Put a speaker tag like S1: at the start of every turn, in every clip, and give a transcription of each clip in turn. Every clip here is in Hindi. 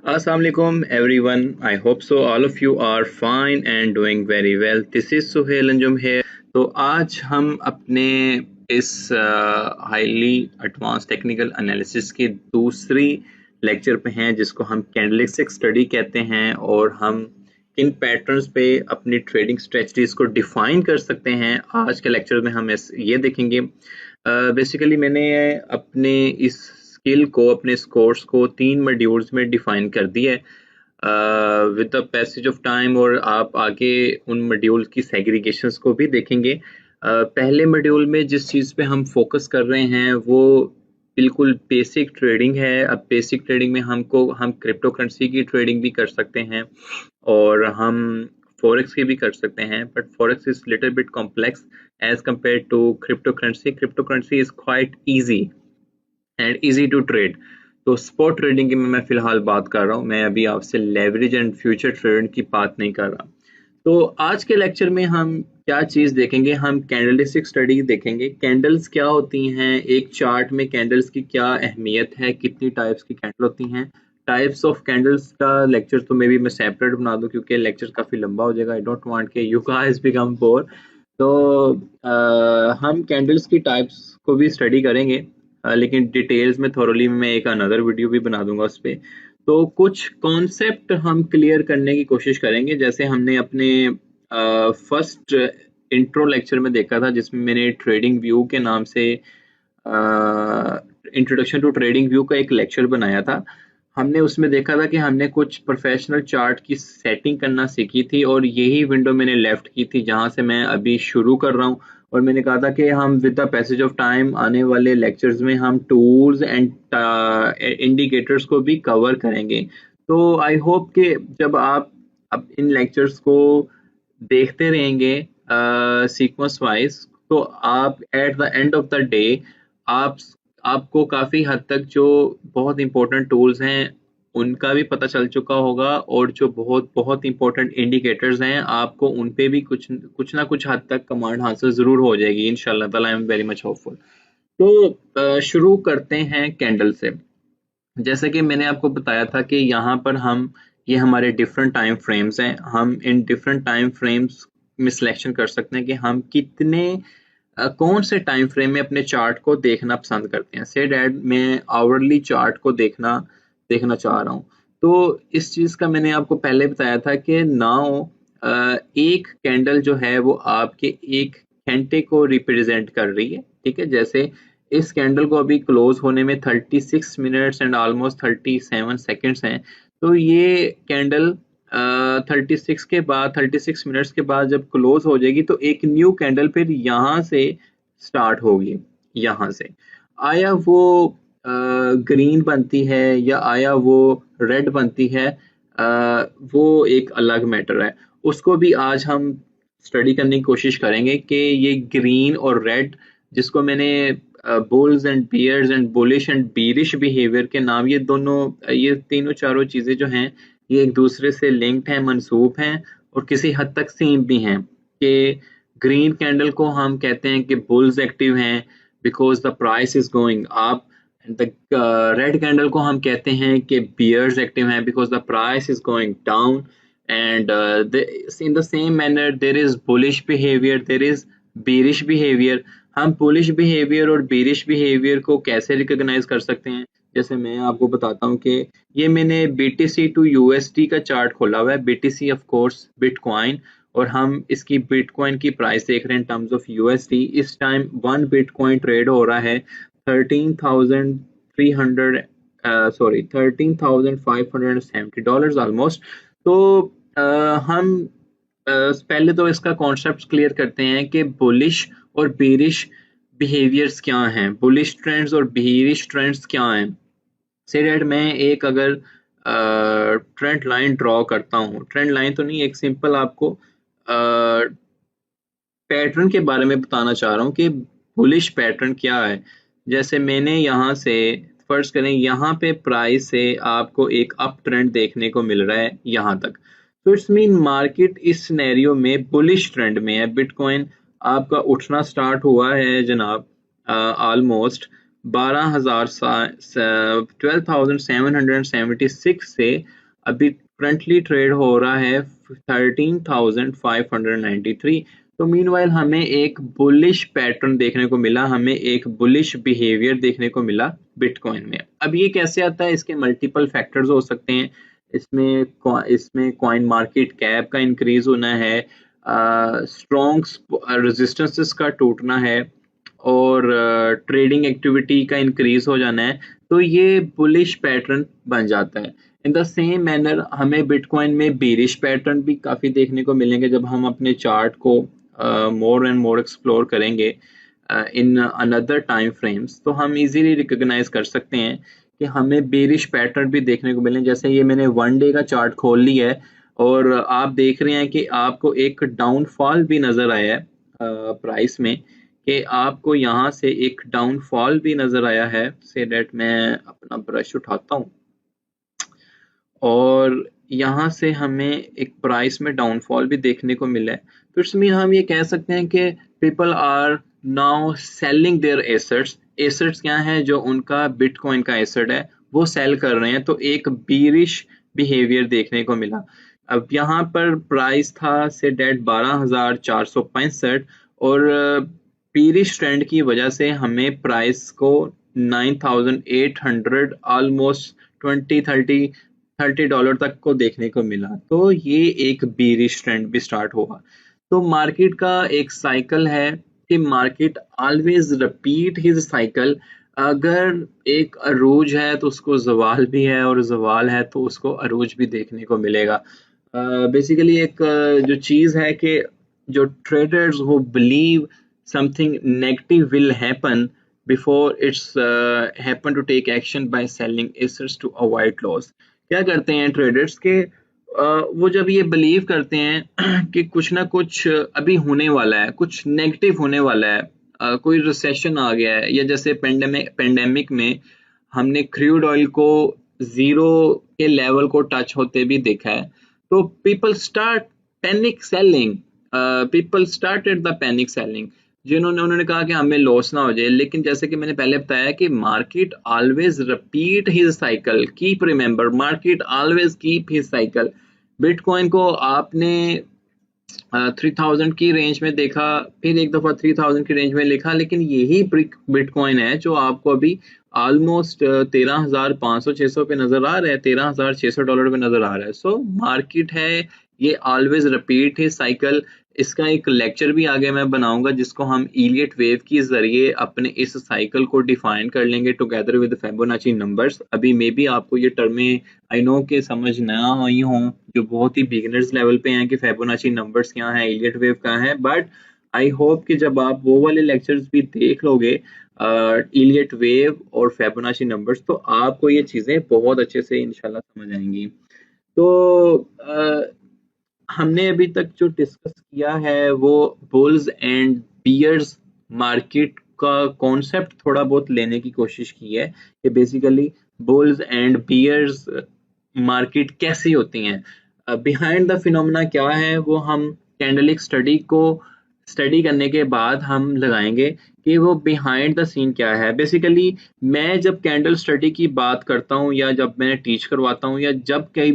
S1: Assalamualaikum everyone. I hope so all of you are fine and doing very well. This is Suhail Anjum here. तो आज हम अपने इस हाईली एडवांस टेक्निकल एनालिसिस की दूसरी लेक्चर पे हैं जिसको हम कैंडलस्टिक स्टडी कहते हैं और हम किन पैटर्न्स पे अपनी ट्रेडिंग स्ट्रेटजीज को डिफाइन कर सकते हैं। आज के लेक्चर में हम ये देखेंगे। बेसिकली मैंने अपने इस स्किल को अपने इस कोर्स को 3 मॉड्यूल्स में डिफाइन कर दिया है with the passage of time, और आप आगे उन मॉड्यूल की सेग्रीगेशंस को भी देखेंगे। पहले मॉड्यूल में जिस चीज़ पे हम फोकस कर रहे हैं वो बिल्कुल बेसिक ट्रेडिंग है। अब बेसिक ट्रेडिंग में हम क्रिप्टो करेंसी की ट्रेडिंग भी कर सकते हैं और हम फॉरेक्स की भी कर सकते हैं, but forex is little bit complex as compare to crypto currency. Crypto currency is quite easy and easy to trade. तो स्पॉट ट्रेडिंग की मैं फिलहाल बात कर रहा हूँ, मैं अभी आपसे लेवरेज एंड फ्यूचर ट्रेड की बात नहीं कर रहा। तो आज के लेक्चर में हम क्या चीज देखेंगे, हम कैंडलस्टिक स्टडी देखेंगे। कैंडल्स क्या होती हैं, एक चार्ट में कैंडल्स की क्या अहमियत है, कितनी टाइप्स की कैंडल होती हैं। टाइप्स ऑफ कैंडल्स का लेक्चर तो मे बी मैं सेपरेट बना दूं क्योंकि लेक्चर काफी लंबा हो जाएगा। आई डोंट वांट के यू गाइस बिकम बोर। तो हम कैंडल्स की टाइप्स को भी स्टडी करेंगे, लेकिन डिटेल्स में थोरली मैं एक अनदर वीडियो भी बना दूंगा उस पर। तो कुछ कॉन्सेप्ट हम क्लियर करने की कोशिश करेंगे, जैसे हमने अपने फर्स्ट इंट्रो लेक्चर में देखा था जिसमें मैंने ट्रेडिंग व्यू के नाम से इंट्रोडक्शन टू ट्रेडिंग व्यू का एक लेक्चर बनाया था। हमने उसमें देखा था कि हमने कुछ प्रोफेशनल चार्ट की सेटिंग करना सीखी थी और यही विंडो मैंने लेफ्ट की थी जहां से मैं अभी शुरू कर रहा हूँ। और मैंने कहा था कि हम with the passage of time आने वाले लेक्चर्स में हम टूल्स एंड इंडिकेटर्स को भी कवर करेंगे। तो आई होप कि जब आप अब इन लेक्चर्स को देखते रहेंगे सीक्वेंस वाइज, तो आप at the end of the day आप आपको काफ़ी हद तक जो बहुत इंपॉर्टेंट टूल्स हैं उनका भी पता चल चुका होगा, और जो बहुत बहुत इंपॉर्टेंट इंडिकेटर्स हैं आपको उन पे भी कुछ ना कुछ हद तक कमांड हासिल ज़रूर हो जाएगी इंशाल्लाह ताला। I am very much hopeful. तो शुरू करते हैं कैंडल से। जैसे कि मैंने आपको बताया था कि यहाँ पर ये हमारे डिफरेंट टाइम फ्रेम्स हैं। हम इन डिफरेंट टाइम फ्रेम्स में सिलेक्शन कर सकते हैं कि हम कितने कौन से टाइम फ्रेम में अपने चार्ट को देखना पसंद करते हैं। से डैट मैं आवरली चार्ट को देखना देखना चाह रहा हूँ। तो इस चीज़ का मैंने आपको पहले बताया था कि नाउ एक कैंडल जो है वो आपके एक घंटे को रिप्रेजेंट कर रही है। ठीक है, जैसे इस कैंडल को अभी क्लोज होने में 36 मिनट्स एंड ऑलमोस्ट 37 सेकेंड्स हैं। तो ये कैंडल 36 मिनट्स के बाद जब क्लोज हो जाएगी तो एक न्यू कैंडल फिर यहाँ से स्टार्ट होगी। यहाँ से आया वो ग्रीन बनती है या आया वो रेड बनती है, वो एक अलग मैटर है। उसको भी आज हम स्टडी करने की कोशिश करेंगे कि ये ग्रीन और रेड, जिसको मैंने bulls and bears and bullish and bearish behaviour के नाम, ये तीनों चारों चीजें जो हैं ये एक दूसरे से लिंक्ड हैं, मंसूब हैं और किसी हद तक सेम भी हैं। कि ग्रीन कैंडल को हम कहते हैं कि बुल्स एक्टिव हैं because the price is going up, the red candle को हम कहते हैं कि बियर्स एक्टिव हैं because the price is going down. And in the same manner there is bullish behavior, there is bearish behavior। हम bullish behavior और bearish behavior को कैसे रिकॉग्नाइज कर सकते हैं, जैसे मैं आपको बताता हूँ कि ये मैंने BTC टू USD का चार्ट खोला हुआ है। BTC ऑफ कोर्स बिटकॉइन, और हम इसकी बिटकॉइन की प्राइस देख रहे हैं इन टर्म्स ऑफ USD। इस टाइम 1 बिटकॉइन ट्रेड हो रहा है 13,300 सॉरी $13,570 ऑलमोस्ट। तो हम पहले तो इसका कॉन्सेप्ट क्लियर करते हैं कि बुलिश और बेरिश बिहेवियर्स क्या हैं, बुलिश ट्रेंड्स और बेरिश ट्रेंड्स क्या हैं। से डेट मैं एक अगर ट्रेंड लाइन ड्रॉ करता हूँ, ट्रेंड लाइन तो नहीं, एक सिंपल आपको पैटर्न के बारे में बताना चाह रहा हूँ कि बुलिश पैटर्न क्या है। जैसे मैंने यहाँ से फर्ज करें, यहाँ पे प्राइस से आपको एक अप ट्रेंड देखने को मिल रहा है यहाँ तक। तो इट्स मीन मार्केट इस सिनेरियो में बुलिश ट्रेंड में है। बिटकॉइन आपका उठना स्टार्ट हुआ है जनाब ऑलमोस्ट 12,776 से अभी करंटली ट्रेड हो रहा है 13,593। तो मीनवाइल हमें एक बुलिश पैटर्न देखने को मिला, हमें एक बुलिश बिहेवियर देखने को मिला बिटकॉइन में। अब ये कैसे आता है, इसके मल्टीपल फैक्टर्स हो सकते हैं। इसमें कॉइन मार्केट कैप का इंक्रीज होना है, स्ट्रॉन्ग रेजिस्टेंसेस का टूटना है, और ट्रेडिंग एक्टिविटी का इंक्रीज हो जाना है। तो ये बुलिश पैटर्न बन जाता है। इन द सेम मैनर हमें बिटकॉइन में बेरिश पैटर्न भी काफी देखने को मिलेंगे जब हम अपने चार्ट को मोर एंड मोर एक्सप्लोर करेंगे इन अनदर टाइम फ्रेम्स। तो हम इजीली रिकॉग्नाइज कर सकते हैं कि हमें बेरिश पैटर्न भी देखने को मिले। जैसे ये मैंने 1 डे का चार्ट खोल लिया है और आप देख रहे हैं कि आपको एक डाउनफॉल भी नजर आया है प्राइस में, कि आपको यहाँ से एक डाउनफॉल भी नजर आया है। से डेट मैं अपना ब्रश उठाता हूँ और यहाँ से हमें एक प्राइस में डाउनफॉल भी देखने को मिला है। तो इट्स मीन हम ये कह सकते हैं कि people are now selling their assets. Assets क्या है, जो उनका बिटकॉइन का एसेट है वो सेल कर रहे हैं। तो एक बीरिश बिहेवियर देखने को मिला। अब यहाँ पर प्राइस था से डेट 12,465 और बीरिश ट्रेंड की वजह से हमें प्राइस को 9,800 ऑलमोस्ट 20-30 डॉलर तक को देखने को मिला। तो ये एक बीरिश ट्रेंड भी स्टार्ट हुआ। तो मार्केट का एक साइकिल है कि market always repeat his cycle. अगर एक अरूज है तो उसको जवाल भी है, और जवाल है तो उसको अरूज भी देखने को मिलेगा। बेसिकली एक जो चीज है कि जो ट्रेडर्स वो believe something negative will happen before it's happen to take action by selling assets to avoid loss। क्या करते हैं ट्रेडर्स के वो जब ये बिलीव करते हैं कि कुछ ना कुछ अभी होने वाला है, कुछ नेगेटिव होने वाला है, कोई रिसेशन आ गया है, या जैसे पेंडेमिक में हमने क्रूड ऑयल को जीरो के लेवल को टच होते भी देखा है। तो people start panic selling, people started the panic selling, उन्होंने कहा कि हमें लॉस ना हो जाए। लेकिन जैसे कि मैंने पहले बताया कि market always repeat his cycle, keep remember market always keep his cycle. Bitcoin को आपने 3000 की रेंज में देखा, फिर एक दफा 3000 की रेंज में लिखा, लेकिन यही बिटकॉइन है जो आपको अभी ऑलमोस्ट 13,500-600 पे नजर आ रहा है, $13,600 पे नजर आ रहा है। सो मार्केट है ये ऑलवेज रिपीट है साइकिल। इसका एक लेक्चर भी आगे मैं बनाऊंगा जिसको हम इलियट वेव के जरिए अपने इस साइकिल को डिफाइन कर लेंगे टुगेदर विद फिबोनाची नंबर्स। अभी मे बी आपको ये टर्में आई नो के समझ ना आई हों, जो बहुत ही बिगिनर्स लेवल पे हैं कि फिबोनाची नंबर्स क्या है, इलियट वेव क्या है, बट आई होप कि जब आप वो वाले लेक्चर्स भी देख लोगे इलियट वेव और फिबोनाची नंबर्स, तो आपको ये चीजें बहुत अच्छे से इंशाल्लाह समझ आएंगी। तो हमने अभी तक जो डिस्कस किया है वो बुल्स एंड बियर्स मार्केट का कॉन्सेप्ट थोड़ा बहुत लेने की कोशिश की है कि basically bulls and bears market कैसी होती हैं, बिहाइंड द फिनोमेना क्या है, वो हम कैंडलिक स्टडी को स्टडी करने के बाद हम लगाएंगे कि वो बिहाइंड द सीन क्या है। बेसिकली मैं जब कैंडल स्टडी की बात करता हूँ, या जब मैं टीच करवाता हूँ, या जब कहीं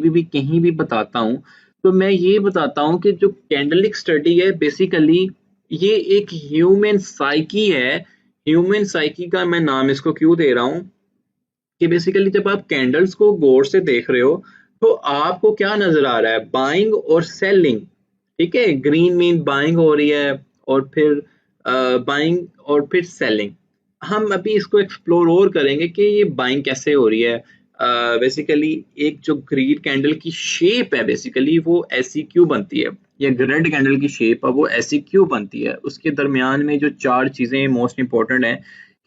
S1: भी बताता हूँ, तो मैं ये बताता हूँ कि जो कैंडलिक स्टडी है बेसिकली ये एक ह्यूमन साइकी है। ह्यूमन साइकी का मैं नाम इसको क्यों दे रहा हूँ कि बेसिकली जब आप कैंडल्स को गौर से देख रहे हो तो आपको क्या नजर आ रहा है, बाइंग और सेलिंग। ठीक है, ग्रीन मीन बाइंग हो रही है और फिर बाइंग और फिर सेलिंग। हम अभी इसको एक्सप्लोर और करेंगे कि ये बाइंग कैसे हो रही है। बेसिकली एक जो ग्रीन कैंडल की शेप है बेसिकली वो ऐसी क्यों बनती है, या रेड कैंडल की शेप है वो ऐसी क्यों बनती है। उसके दरमियान में जो 4 चीजें मोस्ट इंपॉर्टेंट है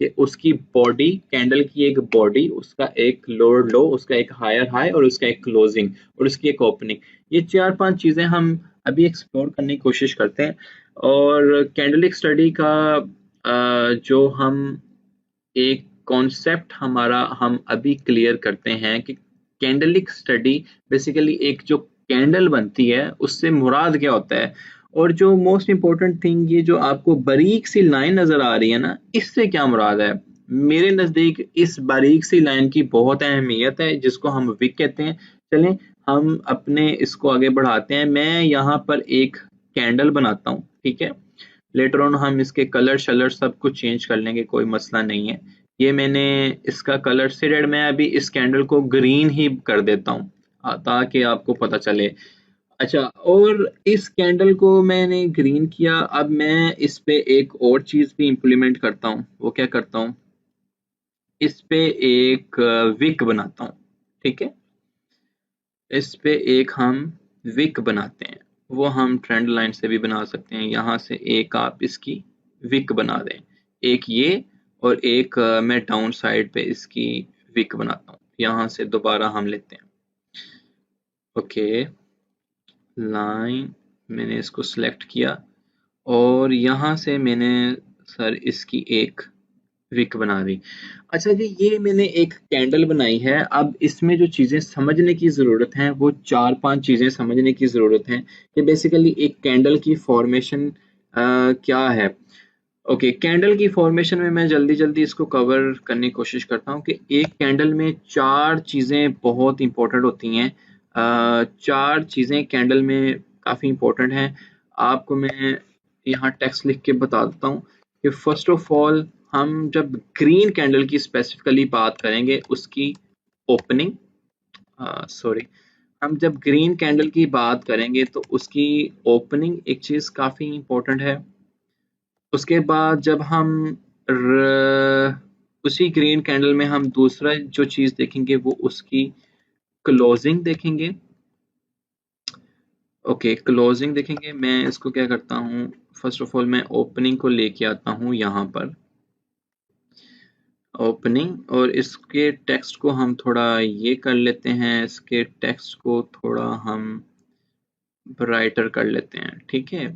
S1: कि उसकी बॉडी, कैंडल की एक बॉडी, उसका एक लोअर लो, उसका एक हायर हाई, और उसका एक क्लोजिंग, और उसकी एक ओपनिंग। ये 4-5 चीजें हम अभी एक्सप्लोर करने की कोशिश करते हैं। और कैंडलिक स्टडी का जो हम एक कॉन्सेप्ट हमारा हम अभी क्लियर करते हैं कि कैंडलिक स्टडी बेसिकली एक जो कैंडल बनती है उससे मुराद क्या होता है, और जो मोस्ट इंपॉर्टेंट थिंग ये जो आपको बारीक सी लाइन नजर आ रही है ना, इससे क्या मुराद है। मेरे नज़दीक इस बारीक सी लाइन की बहुत अहमियत है, जिसको हम विक कहते हैं। चलें हम अपने इसको आगे बढ़ाते हैं। मैं यहाँ पर एक कैंडल बनाता हूँ, ठीक है। लेटर ऑन हम इसके कलर शलर सब कुछ चेंज कर लेंगे, कोई मसला नहीं है। ये मैंने इसका कलर सीडेड, मैं अभी इस कैंडल को ग्रीन ही कर देता हूँ ताकि आपको पता चले। अच्छा, और इस कैंडल को मैंने ग्रीन किया। अब मैं इस पे एक और चीज भी इम्प्लीमेंट करता हूँ। वो क्या करता हूँ, इस पे एक विक बनाता हूँ, ठीक है। इस पे एक हम विक बनाते हैं। वो हम ट्रेंड लाइन से भी बना सकते हैं। यहाँ से एक आप इसकी विक बना दें, एक ये, और एक मैं डाउन साइड पे इसकी विक बनाता हूँ। यहाँ से दोबारा हम लेते हैं, ओके, लाइन, मैंने इसको सिलेक्ट किया और यहाँ से मैंने सर इसकी एक विक बना दी। अच्छा जी, ये मैंने एक कैंडल बनाई है। अब इसमें जो चीज़ें समझने की ज़रूरत है वो 4-5 चीज़ें समझने की ज़रूरत है कि बेसिकली एक कैंडल की फॉर्मेशन क्या है। ओके, कैंडल की फॉर्मेशन में मैं जल्दी जल्दी इसको कवर करने की कोशिश करता हूँ कि एक कैंडल में 4 चीज़ें बहुत इंपॉर्टेंट होती हैं। 4 चीज़ें कैंडल में काफ़ी इंपॉर्टेंट हैं। आपको मैं यहाँ टेक्स्ट लिख के बता देता हूँ कि फर्स्ट ऑफ ऑल हम जब ग्रीन कैंडल की स्पेसिफिकली बात करेंगे उसकी ओपनिंग, सॉरी, हम जब ग्रीन कैंडल की बात करेंगे तो उसकी ओपनिंग एक चीज़ काफ़ी इंपॉर्टेंट है। उसके बाद जब हम उसी ग्रीन कैंडल में हम दूसरा जो चीज़ देखेंगे वो उसकी क्लोजिंग देखेंगे। ओके, क्लोजिंग देखेंगे। मैं इसको क्या करता हूँ, फर्स्ट ऑफ ऑल मैं ओपनिंग को लेके आता हूँ यहाँ पर, ओपनिंग, और इसके टेक्स्ट को हम थोड़ा ये कर लेते हैं, इसके टेक्स्ट को थोड़ा हम ब्राइटर कर लेते हैं, ठीक है।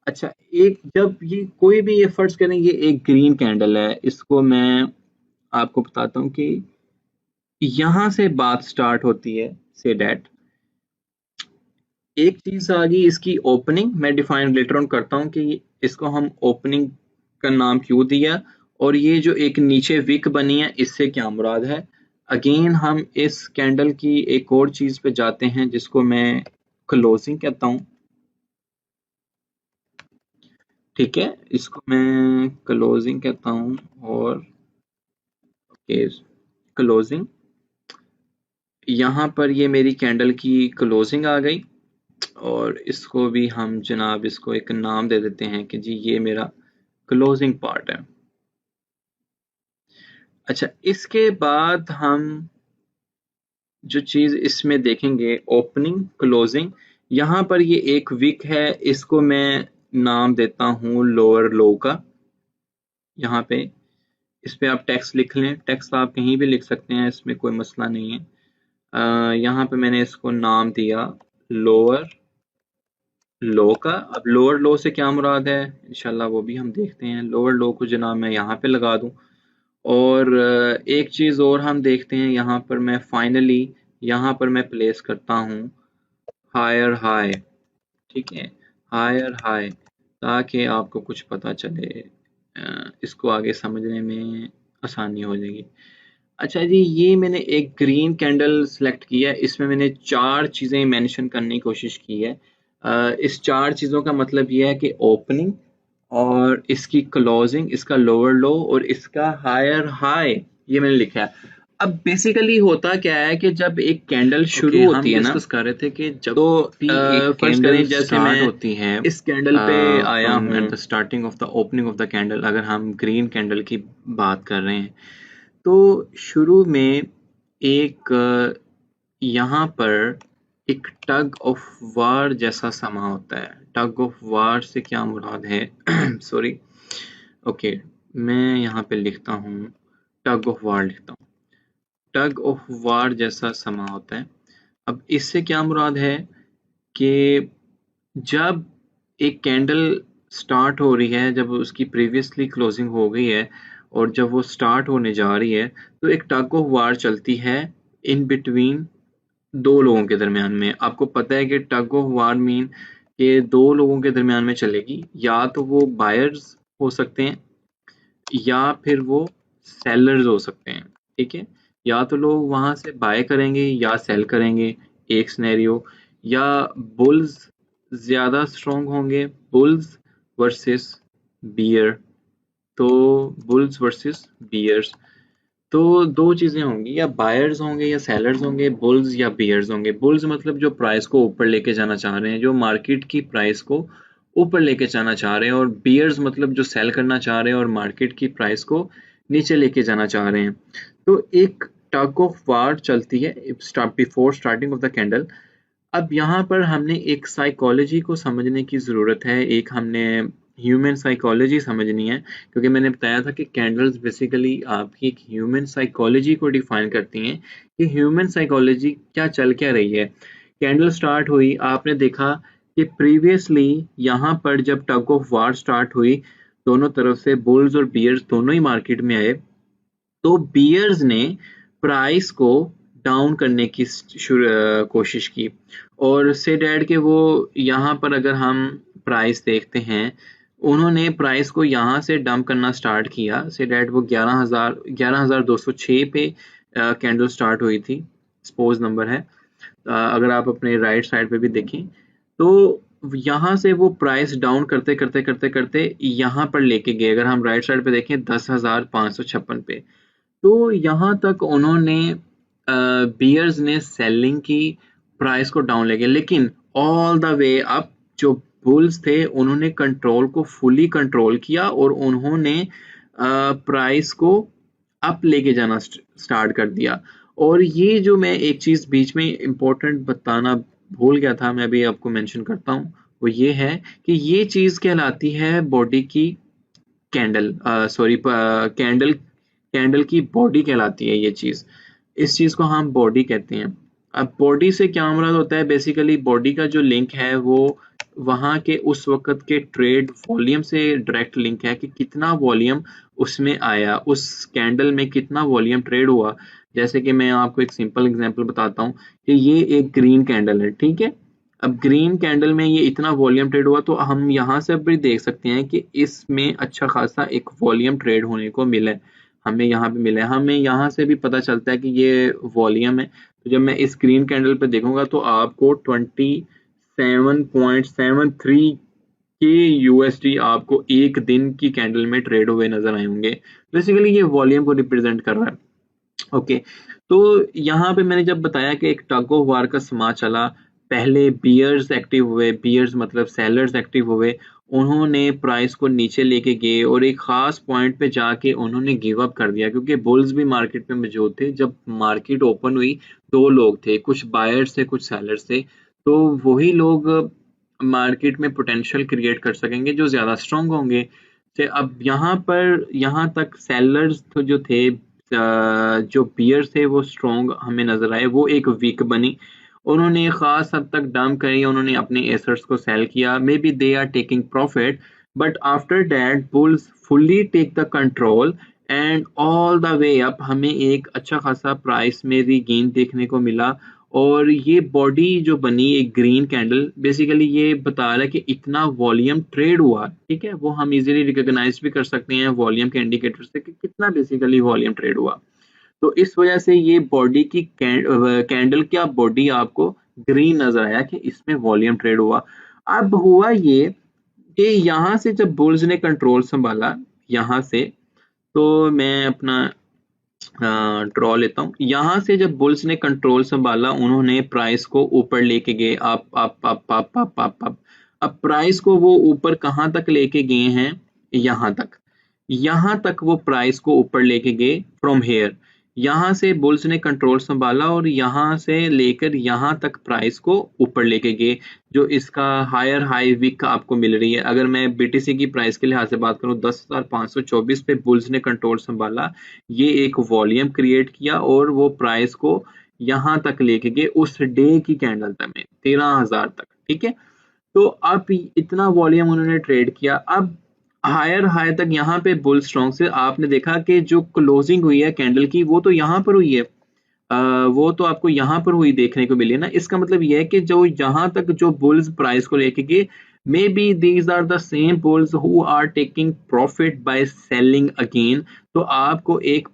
S1: अच्छा, एक जब ये कोई भी ये फर्ज करें ये एक ग्रीन कैंडल है, इसको मैं आपको बताता हूँ कि यहाँ से बात स्टार्ट होती है, से डैट एक चीज आ गई इसकी ओपनिंग। मैं डिफाइन लेटर ऑन करता हूँ कि इसको हम ओपनिंग का नाम क्यों दिया, और ये जो एक नीचे विक बनी है इससे क्या मुराद है। अगेन हम इस कैंडल की एक और चीज पे जाते हैं जिसको मैं क्लोजिंग कहता हूँ, ठीक है। इसको मैं क्लोजिंग कहता हूँ, और क्लोजिंग, यहाँ पर ये मेरी कैंडल की क्लोजिंग आ गई। और इसको भी हम जनाब इसको एक नाम दे देते हैं कि जी ये मेरा क्लोजिंग पार्ट है। अच्छा, इसके बाद हम जो चीज़ इसमें देखेंगे ओपनिंग क्लोजिंग, यहाँ पर ये एक विक है, इसको मैं नाम देता हूँ लोअर लो का। यहाँ पे इस पे आप टेक्स्ट लिख लें, टेक्स्ट आप कहीं भी लिख सकते हैं, इसमें कोई मसला नहीं है। यहाँ पे मैंने इसको नाम दिया लोअर लो का। अब लोअर लो से क्या मुराद है इंशाल्लाह वो भी हम देखते हैं। लोअर लो को जनाब मैं यहाँ पे लगा दूं, और एक चीज़ और हम देखते हैं, यहाँ पर मैं फाइनली यहाँ पर मैं प्लेस करता हूँ हायर हाई, ठीक है, हायर हाई, ताकि आपको कुछ पता चले, इसको आगे समझने में आसानी हो जाएगी। अच्छा जी, ये मैंने एक ग्रीन कैंडल सेलेक्ट किया है, इसमें मैंने 4 चीज़ें मेंशन करने की कोशिश की है। इस 4 चीज़ों का मतलब ये है कि ओपनिंग, और इसकी क्लोजिंग, इसका लोअर लो, और इसका हायर हाई, ये मैंने लिखा है। अब बेसिकली होता क्या है कि जब एक कैंडल शुरू होती है ना, डिस्कस कर रहे थे कि जब तो फर्ज करें जैसे मैं होती है इस कैंडल पे आया हूँ at the starting of the opening of the candle, अगर हम ग्रीन कैंडल की बात कर रहे हैं तो शुरू में एक यहाँ पर एक टग ऑफ वार जैसा समा होता है। टग ऑफ वार से क्या मुराद है सॉरी, ओके, मैं यहाँ पे लिखता हूँ टग ऑफ वार लिखता हूँ। टग ऑफ वार जैसा समा होता है। अब इससे क्या मुराद है कि जब एक कैंडल स्टार्ट हो रही है, जब उसकी प्रीवियसली क्लोजिंग हो गई है और जब वो स्टार्ट होने जा रही है, तो एक टग ऑफ वार चलती है इन बिटवीन 2 लोगों के दरमियान में। आपको पता है कि टग ऑफ वार मीन कि 2 लोगों के दरमियान में चलेगी, या तो वो बायर्स हो सकते हैं या फिर वो सेलर्स हो सकते हैं, ठीक है। या तो लोग वहां से बाय करेंगे या सेल करेंगे, एक सिनेरियो। या बुल्स ज्यादा स्ट्रॉन्ग होंगे, बुल्स वर्सेस बियर। तो बुल्स वर्सेस बियर्स, तो दो चीजें होंगी, या बायर्स होंगे या सेलर्स होंगे, बुल्स या बियर्स होंगे। बुल्स मतलब जो प्राइस को ऊपर लेके जाना चाह रहे हैं, जो मार्केट की प्राइस को ऊपर लेके जाना चाह रहे हैं, और बियर्स मतलब जो सेल करना चाह रहे हैं और मार्केट की प्राइस को नीचे लेके जाना चाह रहे हैं। तो एक टग ऑफ वार चलती है before starting of the candle. अब यहाँ पर हमने एक साइकोलॉजी को समझने की ज़रूरत है, एक हमने ह्यूमन साइकोलॉजी समझनी है, क्योंकि मैंने बताया था कि कैंडल्स बेसिकली आपकी एक ह्यूमन साइकोलॉजी को डिफाइन करती हैं कि ह्यूमन साइकोलॉजी क्या चल क्या रही है। कैंडल स्टार्ट हुई, आपने देखा कि प्रीवियसली यहाँ पर जब टग ऑफ वार स्टार्ट हुई, दोनों तरफ से बुल्स और बियर्स दोनों ही मार्केट में आए, तो बियर्स ने प्राइस को डाउन करने की कोशिश की, और से डैड के वो यहाँ पर अगर हम प्राइस देखते हैं, उन्होंने प्राइस को यहाँ से डंप करना स्टार्ट किया। से डैड वो 11,206 पे कैंडल स्टार्ट हुई थी, सपोज नंबर है। अगर आप अपने राइट साइड पे भी देखें, तो यहाँ से वो प्राइस डाउन करते करते करते करते यहाँ पर लेके गए। अगर हम राइट साइड पे देखें 10,556 पे, तो यहाँ तक उन्होंने बियर्स ने सेलिंग की, प्राइस को डाउन लेके, लेकिन ऑल द वे अप जो बुल्स थे उन्होंने कंट्रोल को फुली कंट्रोल किया, और उन्होंने प्राइस को अप लेके जाना स्टार्ट कर दिया। और ये जो मैं एक चीज बीच में इम्पोर्टेंट बताना भूल गया था, मैं अभी आपको मेंशन करता हूँ, वो ये है कि ये चीज कहलाती है बॉडी की कैंडल, सॉरी कैंडल, कैंडल की बॉडी कहलाती है ये चीज। इस चीज को हम बॉडी कहते हैं। अब बॉडी से क्या मुराद होता है, बेसिकली बॉडी का जो लिंक है वो वहां के उस वक्त के ट्रेड वॉल्यूम से डायरेक्ट लिंक है, कि कितना वॉल्यूम उसमें आया, उस कैंडल में कितना वॉल्यूम ट्रेड हुआ। जैसे कि मैं आपको एक सिंपल एग्जांपल बताता हूँ कि ये एक ग्रीन कैंडल है, ठीक है। अब ग्रीन कैंडल में ये इतना वॉल्यूम ट्रेड हुआ, तो हम यहाँ से भी देख सकते हैं कि इसमें अच्छा खासा एक वॉल्यूम ट्रेड होने को मिला है, हमें यहाँ पे मिला है। हमें यहाँ से भी पता चलता है कि ये वॉल्यूम है। तो जब मैं इस ग्रीन कैंडल पे देखूंगा तो आपको 27.73 के यूएसडी आपको एक दिन की कैंडल में ट्रेड हुए नजर आए होंगे। बेसिकली ये वॉल्यूम को रिप्रेजेंट कर रहा है। ओके, तो यहाँ पे मैंने जब बताया कि एक टग ऑफ वार का समाज चला, पहले बियर्स एक्टिव हुए, बियर्स मतलब सेलर्स एक्टिव हुए, उन्होंने प्राइस को नीचे लेके गए, और एक खास पॉइंट पे जाके उन्होंने गिव अप कर दिया, क्योंकि बुल्स भी मार्केट में मौजूद थे। जब मार्केट ओपन हुई, दो लोग थे, कुछ बायर्स थे कुछ सेलर्स थे, तो वही लोग मार्केट में पोटेंशियल क्रिएट कर सकेंगे जो ज्यादा स्ट्रांग होंगे। से अब यहाँ पर यहाँ तक सेलर्स तो जो थे, जो बियर्स थे वो स्ट्रॉन्ग हमें नजर आए, वो एक वीक बनी। उन्होंने खास हद तक डंप करी, उन्होंने अपने एसेट्स को सेल किया, may be they are taking profit, but after that bulls fully take the control and all the way up हमें एक अच्छा खासा प्राइस में भी गेन देखने को मिला। और ये बॉडी जो बनी एक ग्रीन कैंडल, बेसिकली ये बता रहा है कि इतना वॉल्यूम ट्रेड हुआ, ठीक है। वो हम इजीली रिकॉग्नाइज भी कर सकते हैं वॉल्यूम के इंडिकेटर से कि कितना बेसिकली वॉल्यूम ट्रेड हुआ। तो इस वजह से ये बॉडी की कैंडल क्या बॉडी आपको ग्रीन नजर आया कि इसमें वॉल्यूम ट्रेड हुआ। अब हुआ ये कि यहाँ से जब बुल्स ने कंट्रोल संभाला यहाँ से, तो मैं अपना ड्रॉ लेता हूँ। यहाँ से जब बुल्स ने कंट्रोल संभाला, उन्होंने प्राइस को ऊपर लेके गए, up up up up up up up. अब प्राइस को वो ऊपर कहाँ तक लेके गए हैं, यहाँ तक, यहाँ तक वो प्राइस को ऊपर लेके गए फ्रॉम हेयर। यहाँ से बुल्स ने कंट्रोल संभाला और यहाँ से लेकर यहाँ तक प्राइस को ऊपर लेके गए, जो इसका हायर हाई विक आपको मिल रही है। अगर मैं बीटीसी की प्राइस के लिहाज से बात करूँ, 10,524 पे बुल्स ने कंट्रोल संभाला, ये एक वॉल्यूम क्रिएट किया और वो प्राइस को यहाँ तक लेके गए उस डे की कैंडल तक में 13,000 तक, ठीक है। तो अब इतना वॉल्यूम उन्होंने ट्रेड किया। अब हायर हाई तक यहाँ पे बुल स्ट्रॉन्ग से आपने देखा कि जो क्लोजिंग हुई है कैंडल की वो तो यहाँ पर हुई है, वो तो आपको यहाँ पर हुई देखने को मिली है ना। इसका मतलब ये है कि जो यहाँ तक जो बुल्स प्राइस को लेके गए, Maybe these are the same bulls who are taking profit by selling again. तो आपको एक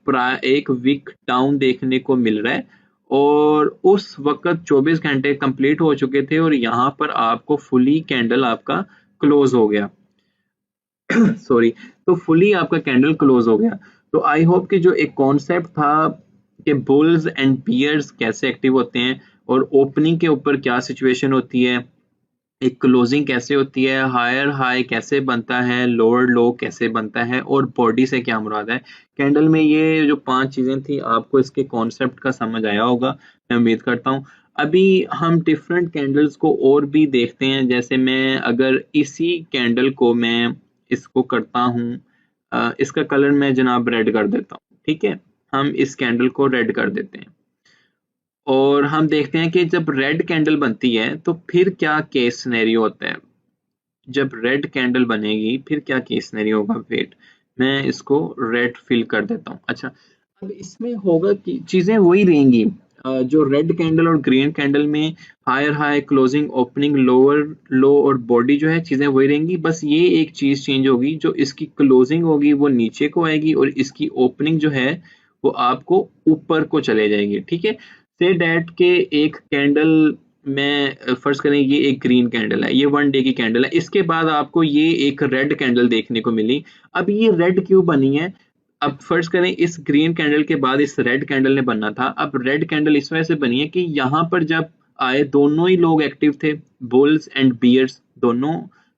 S1: वीक डाउन देखने को मिल रहा है और उस वक्त 24 घंटे कंप्लीट हो चुके थे और यहाँ पर आपको फुली कैंडल आपका क्लोज हो गया सॉरी। तो फुली आपका कैंडल क्लोज हो गया। तो आई होप कि जो एक कॉन्सेप्ट था कि बुल्स एंड बियर्स कैसे एक्टिव होते हैं और ओपनिंग के ऊपर क्या सिचुएशन होती है, एक क्लोजिंग कैसे होती है, हायर हाई कैसे बनता है, लोअर लो कैसे बनता है और बॉडी से क्या मुराद है कैंडल में, ये जो 5 चीजें थी आपको इसके कॉन्सेप्ट का समझ आया होगा, मैं उम्मीद करता हूँ। अभी हम डिफरेंट कैंडल्स को और भी देखते हैं। जैसे मैं अगर इसी कैंडल को मैं इसको करता हूँ, इसका कलर मैं जनाब रेड कर देता हूँ, ठीक है, हम इस कैंडल को रेड कर देते हैं और हम देखते हैं कि जब रेड कैंडल बनती है तो फिर क्या केस सिनेरियो होता है। जब रेड कैंडल बनेगी फिर क्या केस सिनेरियो होगा। वेट, मैं इसको रेड फिल कर देता हूँ। अच्छा, अब इसमें होगा कि चीजें वही रहेंगी जो रेड कैंडल और ग्रीन कैंडल में, higher high, closing, opening, lower low और बॉडी जो है चीजें वही रहेंगी। बस ये एक चीज चेंज होगी, जो इसकी क्लोजिंग होगी वो नीचे को आएगी और इसकी ओपनिंग जो है वो आपको ऊपर को चले जाएगी, ठीक है। से डैट के एक कैंडल में फर्ज करें ये एक ग्रीन कैंडल है, ये 1 डे की कैंडल है, इसके बाद आपको ये एक रेड कैंडल देखने को मिली। अब ये रेड क्यों बनी है? अब फर्ज करें इस ग्रीन कैंडल के बाद इस रेड कैंडल ने बनना था। अब रेड कैंडल इस वजह से बनी है कि यहाँ पर जब आए दोनों ही लोग एक्टिव थे, बुल्स एंड बियर्स, दोनों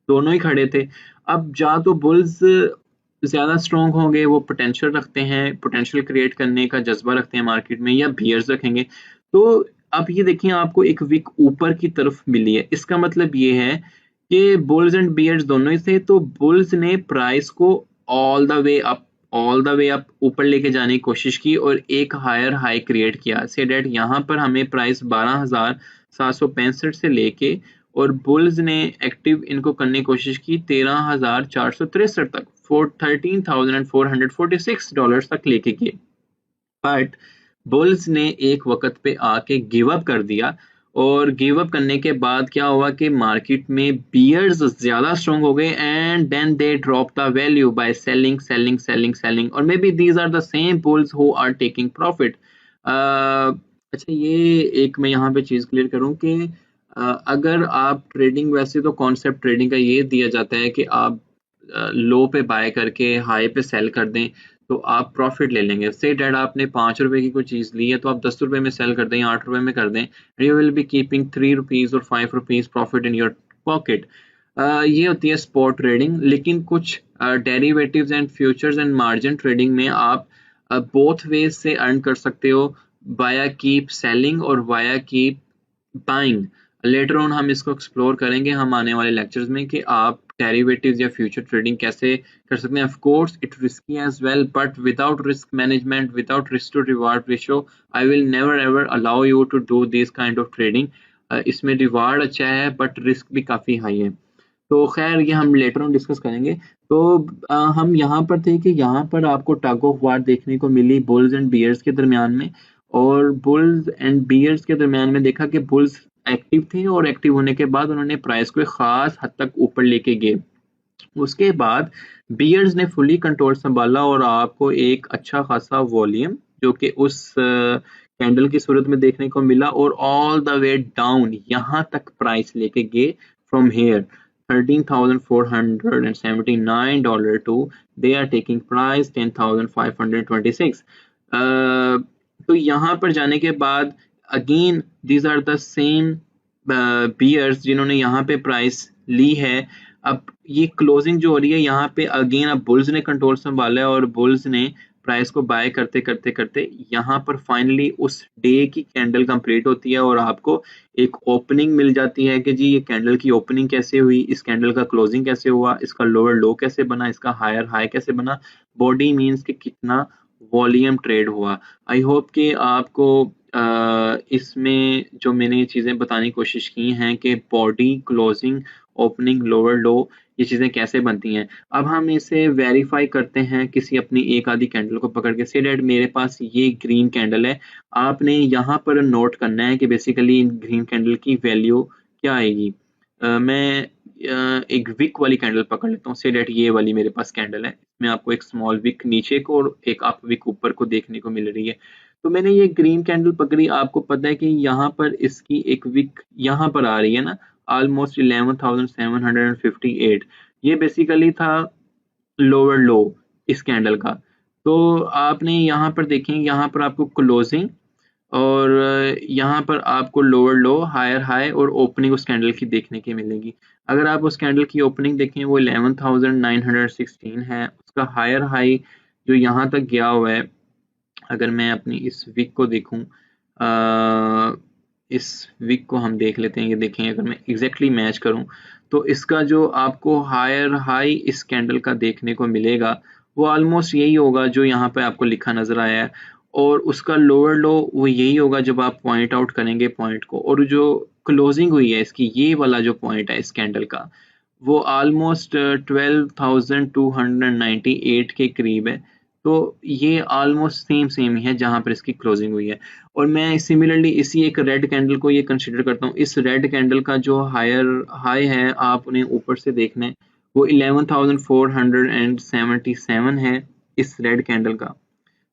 S1: दोनों ही खड़े थे। अब जा तो बुल्स ज्यादा स्ट्रॉन्ग होंगे, वो पोटेंशियल रखते हैं, पोटेंशियल क्रिएट करने का जज्बा रखते हैं मार्केट में, या बियर्स रखेंगे। तो अब ये देखिए आपको एक विक ऊपर की तरफ मिली है, इसका मतलब ये है कि बुल्स एंड बियर्स दोनों ही थे। तो बुल्स ने प्राइस को all the way up, all the way up ऊपर लेके जाने की कोशिश की और एक हायर हाई क्रिएट किया। से डेट यहाँ पर हमें प्राइस 12,765 से लेके और बुल्स ने एक्टिव इनको करने की कोशिश की 13,463 तक, $13,446 तक लेके गए। बट बुल्स ने एक वक्त पे आके गिव अप कर दिया और गिव अप करने के बाद क्या हुआ कि मार्केट में बियर्स ज्यादा स्ट्रॉन्ग हो गए and then they drop the value by selling selling selling selling, और maybe these are the same bulls who are taking profit. अच्छा, ये एक मैं यहाँ पे चीज क्लियर करूँ कि अगर आप ट्रेडिंग, वैसे तो कॉन्सेप्ट ट्रेडिंग का ये दिया जाता है कि आप लो पे बाय करके हाई पे सेल कर दें तो आप प्रॉफिट ले लेंगे। से डैट आपने 5 रुपए की कोई चीज ली है तो आप 10 रुपए में सेल कर दें या 8 रुपए में कर दें, you will B keeping 3 rupees और 5 rupees profit in your pocket. ये होती है स्पॉट ट्रेडिंग। लेकिन कुछ derivatives and futures and margin trading में आप बोथ वेज से अर्न कर सकते हो, वाया कीप सेलिंग और via keep buying. Later on हम इसको एक्सप्लोर करेंगे हम आने वाले लेक्चर्स में कि आप डेरिवेटिव्स या फ्यूचर ट्रेडिंग कैसे कर सकते हैं। Of course it risky as well, but without risk management, without risk to reward ratio, I will never ever allow you to do this kind of trading. इसमें रिवार्ड अच्छा है बट रिस्क भी काफी हाई है। तो खैर ये हम लेटर ऑन डिस्कस करेंगे। तो हम यहाँ पर थे कि यहाँ पर आपको टग ऑफ वार देखने को मिली बुल्स एंड बियर्स के दरमियान में, और बुल्स एंड बियर्स के दरमियान में देखा कि बुल्स एक्टिव थे और एक्टिव होने के बाद उन्होंने प्राइस को एक खास हद तक ऊपर लेके गए। उसके बाद बियर्स ने फुली कंट्रोल संभाला और आपको एक अच्छा खासा वॉल्यूम जो कि उस कैंडल की सूरत में देखने को मिला और ऑल द वे डाउन यहाँ तक प्राइस लेके गए from here $13,479 to they are taking price 10,526। तो यहाँ पर जाने के बाद again these are the same bears जिन्होंने यहाँ पे प्राइस ली है। अब ये क्लोजिंग जो हो रही है यहाँ पे अगेन अब बुल्स ने कंट्रोल संभाला है और बुल्स ने प्राइस को बाय करते करते करते यहाँ पर फाइनली उस डे की कैंडल कंप्लीट होती है और आपको एक ओपनिंग मिल जाती है कि जी ये कैंडल की ओपनिंग कैसे हुई, इस कैंडल का क्लोजिंग कैसे हुआ, इसका लोअर लो कैसे बना, इसका हायर हाई कैसे बना, बॉडी मींस कि कितना वॉल्यूम ट्रेड हुआ। आई होप कि आपको इसमें जो मैंने चीज़ें बताने की कोशिश की हैं कि बॉडी, क्लोजिंग, ओपनिंग, लोअर लो, ये चीज़ें कैसे बनती हैं। अब हम इसे वेरीफाई करते हैं किसी अपनी एक आधी कैंडल को पकड़ के। से डैट मेरे पास ये ग्रीन कैंडल है, आपने यहाँ पर नोट करना है कि बेसिकली इन ग्रीन कैंडल की वैल्यू क्या आएगी। मैं एक विक वाली कैंडल पकड़ लेता हूँ, से डेट ये वाली मेरे पास कैंडल है, इसमें आपको एक स्मॉल विक नीचे को और एक अप विक ऊपर को देखने को मिल रही है। तो मैंने ये ग्रीन कैंडल पकड़ी, आपको पता है कि यहाँ पर इसकी एक विक यहाँ पर आ रही है ना, ऑलमोस्ट 11,758। ये बेसिकली था लोअर लो इस कैंडल का। तो आपने यहाँ पर देखें, यहाँ पर आपको क्लोजिंग और यहाँ पर आपको लोअर लो, हायर हाई और ओपनिंग उस कैंडल की देखने की मिलेगी। अगर आप उस कैंडल की ओपनिंग देखें वो 11,916 है, उसका हायर हाई जो यहाँ तक गया हुआ है, अगर मैं अपनी इस वीक को देखूं, इस वीक को हम देख लेते हैं, ये देखें अगर मैं एग्जैक्टली मैच करूं तो इसका जो आपको हायर हाई इस कैंडल का देखने को मिलेगा वो ऑलमोस्ट यही होगा जो यहाँ पे आपको लिखा नजर आया है, और उसका लोअर लो वो यही होगा जब आप पॉइंट आउट करेंगे पॉइंट को, और जो क्लोजिंग हुई है इसकी ये वाला जो पॉइंट है इस कैंडल का वो ऑलमोस्ट 12,298 के करीब है। तो ये ऑलमोस्ट सेम ही है जहां पर इसकी क्लोजिंग हुई है। और मैं सिमिलरली इसी एक रेड कैंडल को ये कंसिडर करता हूँ, इस रेड कैंडल का जो हायर हाई है आप उन्हें ऊपर से देखना है वो 11,477 है इस रेड कैंडल का,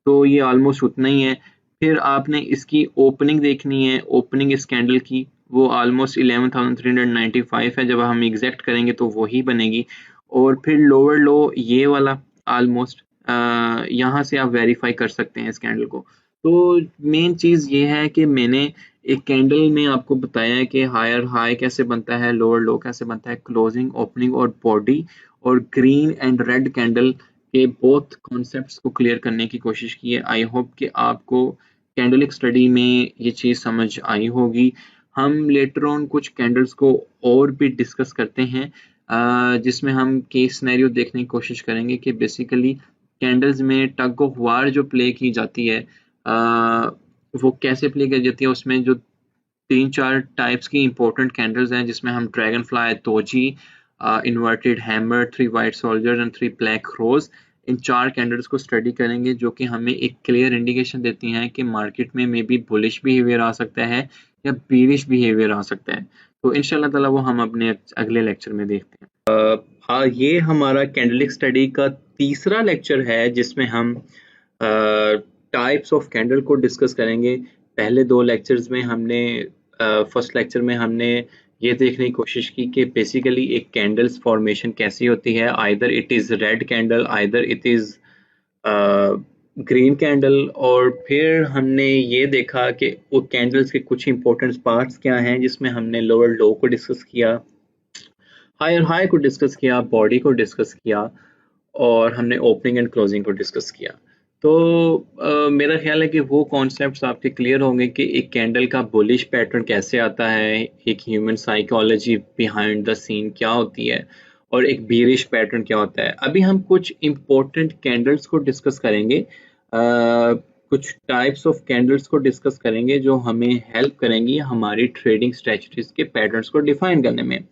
S1: तो ये ऑलमोस्ट उतना ही है। फिर आपने इसकी ओपनिंग देखनी है, ओपनिंग इस कैंडल की वो ऑलमोस्ट 11,395 है, जब हम एग्जैक्ट करेंगे तो वही बनेगी। और फिर लोअर लो ये वाला ऑलमोस्ट यहाँ से आप वेरीफाई कर सकते हैं इस कैंडल को। तो मेन चीज़ ये है कि मैंने एक कैंडल में आपको बताया है कि हायर हाई कैसे बनता है, लोअर लो कैसे बनता है, क्लोजिंग, ओपनिंग और बॉडी, और ग्रीन एंड रेड कैंडल के बोथ कॉन्सेप्ट्स को क्लियर करने की कोशिश की है। आई होप कि आपको कैंडलिक स्टडी में ये चीज़ समझ आई होगी। हम लेटर ऑन कुछ कैंडल्स को और भी डिस्कस करते हैं, जिसमें हम केस सिनेरियो देखने की कोशिश करेंगे कि बेसिकली कैंडल्स में टग ऑफ वार जो प्ले की जाती है वो कैसे प्ले की जाती है। उसमें जो 3-4 टाइप्स की इंपॉर्टेंट कैंडल्स हैं जिसमें हम dragonfly, doji, inverted hammer, 3 white soldiers and 3 black crows, इन 4 कैंडल्स को स्टडी करेंगे जो कि हमें एक क्लियर इंडिकेशन देती हैं कि मार्केट में मे बी बुलिश बिहेवियर आ सकता है या बीरिश बिहेवियर आ सकता है। तो इंशाल्लाह ताला वो हम अपने अगले लेक्चर में देखते हैं। हाँ, ये हमारा कैंडलिक स्टडी का तीसरा लेक्चर है जिसमें हम टाइप्स ऑफ कैंडल को डिस्कस करेंगे। पहले 2 लेक्चर्स में हमने फर्स्ट लेक्चर में हमने ये देखने की कोशिश की कि बेसिकली एक कैंडल्स फॉर्मेशन कैसी होती है, either it is red candle, either it is green candle, और फिर हमने ये देखा कि वो कैंडल्स के कुछ इंपॉर्टेंट पार्ट्स क्या हैं जिसमें हमने लोअर लो को डिस्कस किया, हायर हाई को डिस्कस किया, बॉडी को डिस्कस किया, और हमने ओपनिंग एंड क्लोजिंग को डिस्कस किया। तो मेरा ख्याल है कि वो कॉन्सेप्ट्स आपके क्लियर होंगे कि एक कैंडल का बुलिश पैटर्न कैसे आता है, एक human psychology behind the scene क्या होती है, और एक बीरिश पैटर्न क्या होता है। अभी हम कुछ इम्पोर्टेंट कैंडल्स को डिस्कस करेंगे, कुछ टाइप्स ऑफ कैंडल्स को डिस्कस करेंगे जो हमें हेल्प करेंगी हमारी ट्रेडिंग स्ट्रेटजीज के पैटर्न्स को डिफाइन करने में।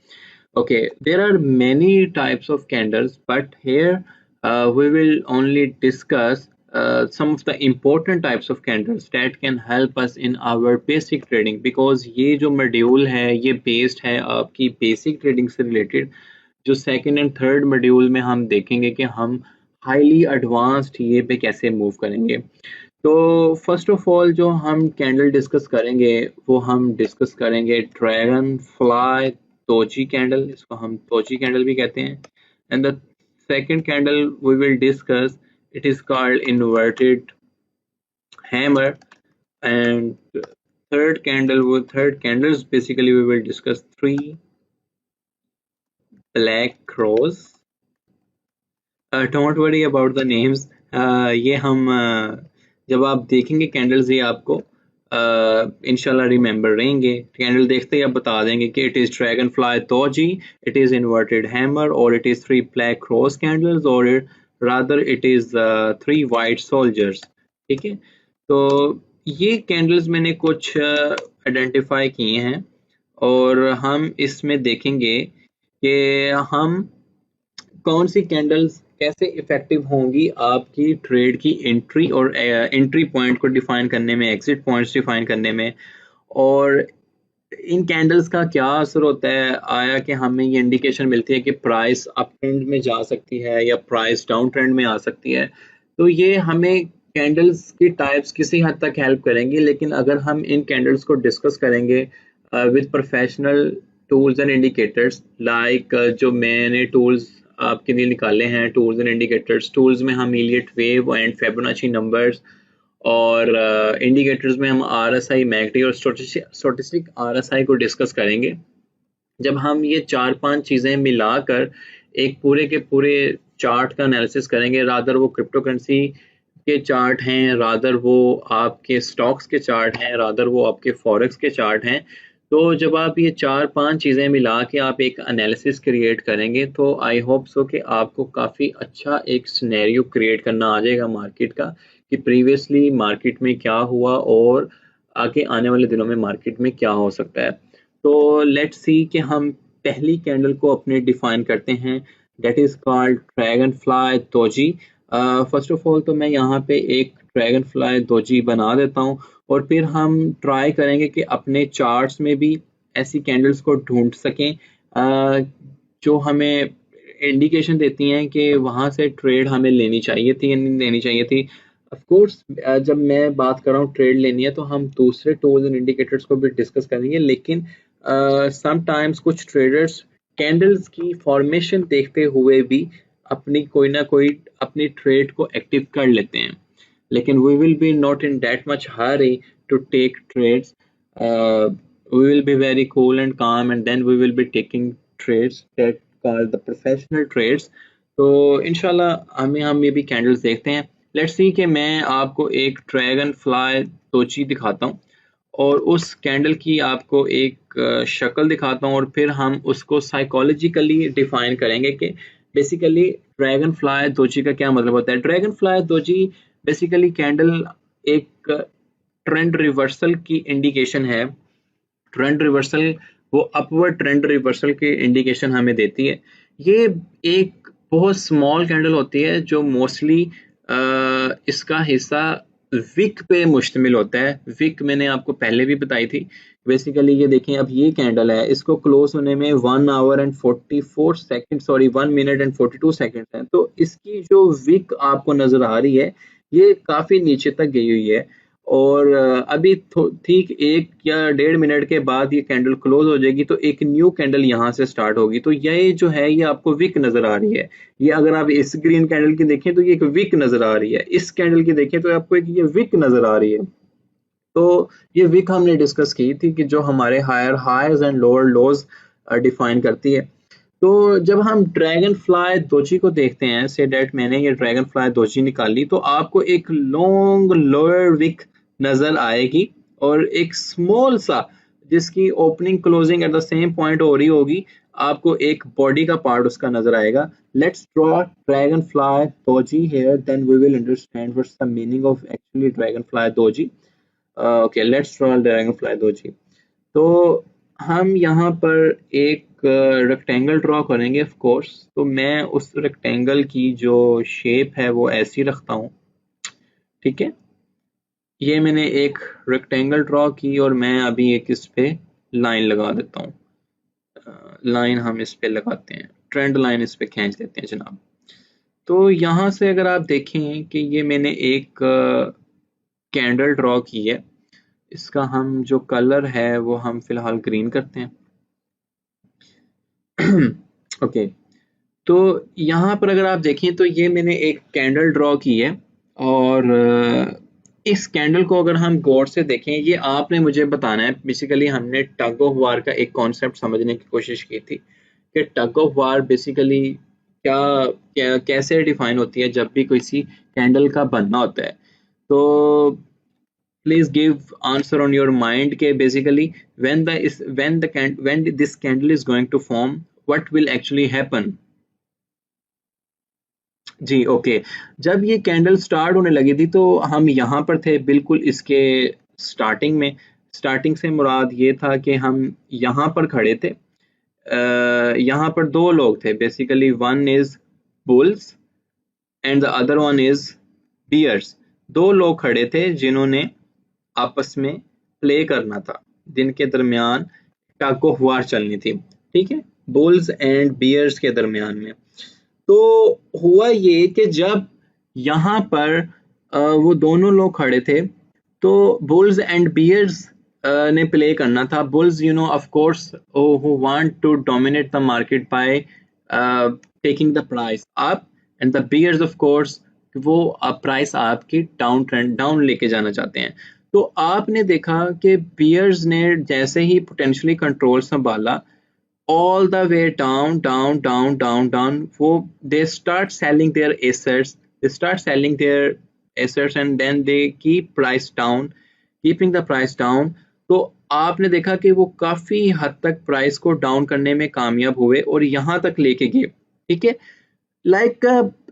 S1: Okay, there are many types of candles, but here we will only discuss some of the important types of candles that can help us in our basic trading, because ये जो मॉड्यूल है ये बेस्ड है आपकी बेसिक ट्रेडिंग से रिलेटेड। जो सेकंड एंड थर्ड मॉड्यूल में हम देखेंगे कि हम हाईली एडवांस्ड ये पे कैसे मूव करेंगे। तो फर्स्ट ऑफ ऑल जो हम कैंडल डिस्कस करेंगे वो हम डिस्कस करेंगे ड्रैगन फ्लाई तोजी कैंडल, इसको हम तोजी कैंडल भी कहते हैं। And the second candle we will discuss, it is called inverted hammer. And third candles basically we will discuss 3 black crows. Don't worry about the names. ये हम जब आप देखेंगे कैंडल्स ये आपको इंशाल्लाह रिमेंबर रहेंगे। कैंडल देखते ही आप बता देंगे कि it is dragonfly doji, it is inverted hammer, और it is 3 black cross candles, और rather it is 3 white soldiers. ठीक है, तो ये कैंडल्स मैंने कुछ आइडेंटिफाई किए हैं और हम इसमें देखेंगे कि हम कौन सी कैंडल्स कैसे इफेक्टिव होंगी आपकी ट्रेड की एंट्री और एंट्री पॉइंट को डिफाइन करने में, एग्जिट पॉइंट्स डिफाइन करने में, और इन कैंडल्स का क्या असर होता है, आया कि हमें ये इंडिकेशन मिलती है कि प्राइस अप ट्रेंड में जा सकती है या प्राइस डाउन ट्रेंड में आ सकती है। तो ये हमें कैंडल्स की टाइप्स किसी हद तक हेल्प करेंगी, लेकिन अगर हम इन कैंडल्स को डिस्कस करेंगे with professional tools and indicators, like जो मैंने टूल्स आपके लिए निकाले हैं, टूल्स एंड इंडिकेटर्स, टूल्स में हम Elliot wave and Fibonacci numbers, और इंडिकेटर्स में हम RSI, मैकडी और स्टोचस्टिक RSI को डिस्कस करेंगे। जब हम ये 4-5 चीज़ें मिलाकर एक पूरे के पूरे चार्ट का एनालिसिस करेंगे, रादर वो क्रिप्टो करेंसी के चार्ट हैं, रादर वो आपके स्टॉक्स के चार्ट हैं, रादर वो आपके फॉरेक्स के चार्ट हैं, तो जब आप ये 4-5 चीज़ें मिला के आप एक एनालिसिस क्रिएट करेंगे, तो आई होप सो कि आपको काफ़ी अच्छा एक सिनेरियो क्रिएट करना आ जाएगा मार्केट का, कि प्रीवियसली मार्केट में क्या हुआ और आगे आने वाले दिनों में मार्केट में क्या हो सकता है। तो लेट्स सी कि हम पहली कैंडल को अपने डिफाइन करते हैं, that is called dragon fly doji. First of all तो मैं यहाँ पे एक ड्रैगन फ्लाई दोजी बना देता हूँ, और फिर हम ट्राई करेंगे कि अपने चार्ट्स में भी ऐसी कैंडल्स को ढूंढ सकें जो हमें इंडिकेशन देती हैं कि वहाँ से ट्रेड हमें लेनी चाहिए थी या नहीं लेनी चाहिए थी। ऑफ कोर्स जब मैं बात कर रहा हूँ ट्रेड लेनी है, तो हम दूसरे टूल्स एंड इंडिकेटर्स को भी डिस्कस करेंगे, लेकिन समटाइम्स कुछ ट्रेडर्स कैंडल्स की फॉर्मेशन देखते हुए भी अपनी कोई ना कोई अपनी ट्रेड को एक्टिव कर लेते हैं, लेकिन we will be not in that much hurry to take trades. We will be very cool and calm, and then we will be taking trades that called the professional trades. तो इंशाल्लाह हम ये भी कैंडल्स देखते हैं। लेट्स सी कि मैं आपको एक ड्रैगन फ्लाई तोची दिखाता हूँ, और उस कैंडल की आपको एक शक्ल दिखाता हूँ, और फिर हम उसको साइकोलॉजिकली डिफाइन करेंगे कि बेसिकली ड्रैगन फ्लाई दोजी का क्या मतलब होता है। Dragonfly doji basically candle एक ट्रेंड रिवर्सल की इंडिकेशन है। ट्रेंड रिवर्सल, वो अपवर्ड ट्रेंड रिवर्सल की इंडिकेशन हमें देती है। ये एक बहुत स्मॉल कैंडल होती है जो मोस्टली इसका हिस्सा विक पे मुश्तमिल होता है। विक मैंने आपको पहले भी बताई थी। बेसिकली ये देखें, अब ये कैंडल है, इसको क्लोज होने में 1 our and 44 second, sorry 1 minute and 42 second है। तो इसकी जो विक आपको नजर आ रही है, ये काफी नीचे तक गई हुई है, और अभी ठीक 1 या 1.5 मिनट के बाद ये कैंडल क्लोज हो जाएगी, तो एक न्यू कैंडल यहाँ से स्टार्ट होगी। तो ये जो है ये आपको विक नजर आ रही है। ये अगर आप इस ग्रीन कैंडल की देखें तो ये एक विक नजर आ रही है, इस कैंडल की देखें तो आपको एक ये विक नजर आ रही है। तो ये विक हमने डिस्कस की थी कि जो हमारे higher highs and lower lows define करती है। तो जब हम ड्रैगन फ्लाई दोची को देखते हैं, से डेट मैंने ये ड्रैगन फ्लाई दोची निकाली, तो आपको एक लॉन्ग लोअर विक नजर आएगी, और एक स्मॉल सा जिसकी opening closing at the same point हो रही होगी, आपको एक बॉडी का पार्ट उसका नजर आएगा। Let's draw dragonfly doji here, then we will understand what's the meaning of actually dragonfly doji. Okay, let's draw dragonfly doji. तो हम यहाँ पर एक रेक्टेंगल ड्रॉ करेंगे ऑफ कोर्स। तो मैं उस रेक्टेंगल की जो शेप है वो ऐसी रखता हूँ, ठीक है। ये मैंने एक रेक्टेंगल ड्रॉ की, और मैं अभी एक इस पे लाइन लगा देता हूँ। लाइन हम इस पे लगाते हैं, ट्रेंड लाइन इस पे खींच देते हैं जनाब। तो यहाँ से अगर आप देखें कि ये मैंने एक कैंडल ड्रॉ की है, इसका हम जो कलर है वो हम फिलहाल ग्रीन करते हैं। ओके, तो यहाँ पर अगर आप देखें तो ये मैंने एक कैंडल ड्रॉ की है, और इस कैंडल को अगर हम गौर से देखें, ये आपने मुझे बताना है। बेसिकली हमने टग ऑफ वार का एक कॉन्सेप्ट समझने की कोशिश की थी कि टग ऑफ वार बेसिकली क्या कैसे डिफाइन होती है जब भी किसी कैंडल का बनना होता है। तो please give answer on your mind के basically when this candle is going to form, what will actually happen। जी ओके, जब ये कैंडल स्टार्ट होने लगी थी तो हम यहाँ पर थे बिल्कुल इसके स्टार्टिंग में। स्टार्टिंग से मुराद ये था कि हम यहाँ पर खड़े थे। यहाँ पर दो लोग थे basically, one is bulls and the other one is bears. दो लोग खड़े थे जिन्होंने आपस में प्ले करना था। जिनके दरमियान टग ऑफ वार चलनी थी, ठीक है, बुल्स एंड बियर्स के दरमियान में। तो हुआ ये कि जब यहाँ पर वो दोनों लोग खड़े थे, तो बुल्स एंड बियर्स ने प्ले करना था। Bulls, you know, of course, who want to dominate the market by taking the price up, and the bears of course वो प्राइस आपकी डाउन ट्रेंड डाउन लेके जाना चाहते हैं। तो आपने देखा कि बियर्स ने जैसे ही पोटेंशियली कंट्रोल संभाला, all the way down, वो they start selling their assets and then they keeping the price down। तो आपने देखा कि वो काफी हद तक प्राइस को डाउन करने में कामयाब हुए और यहाँ तक लेके गए, ठीक है। लाइक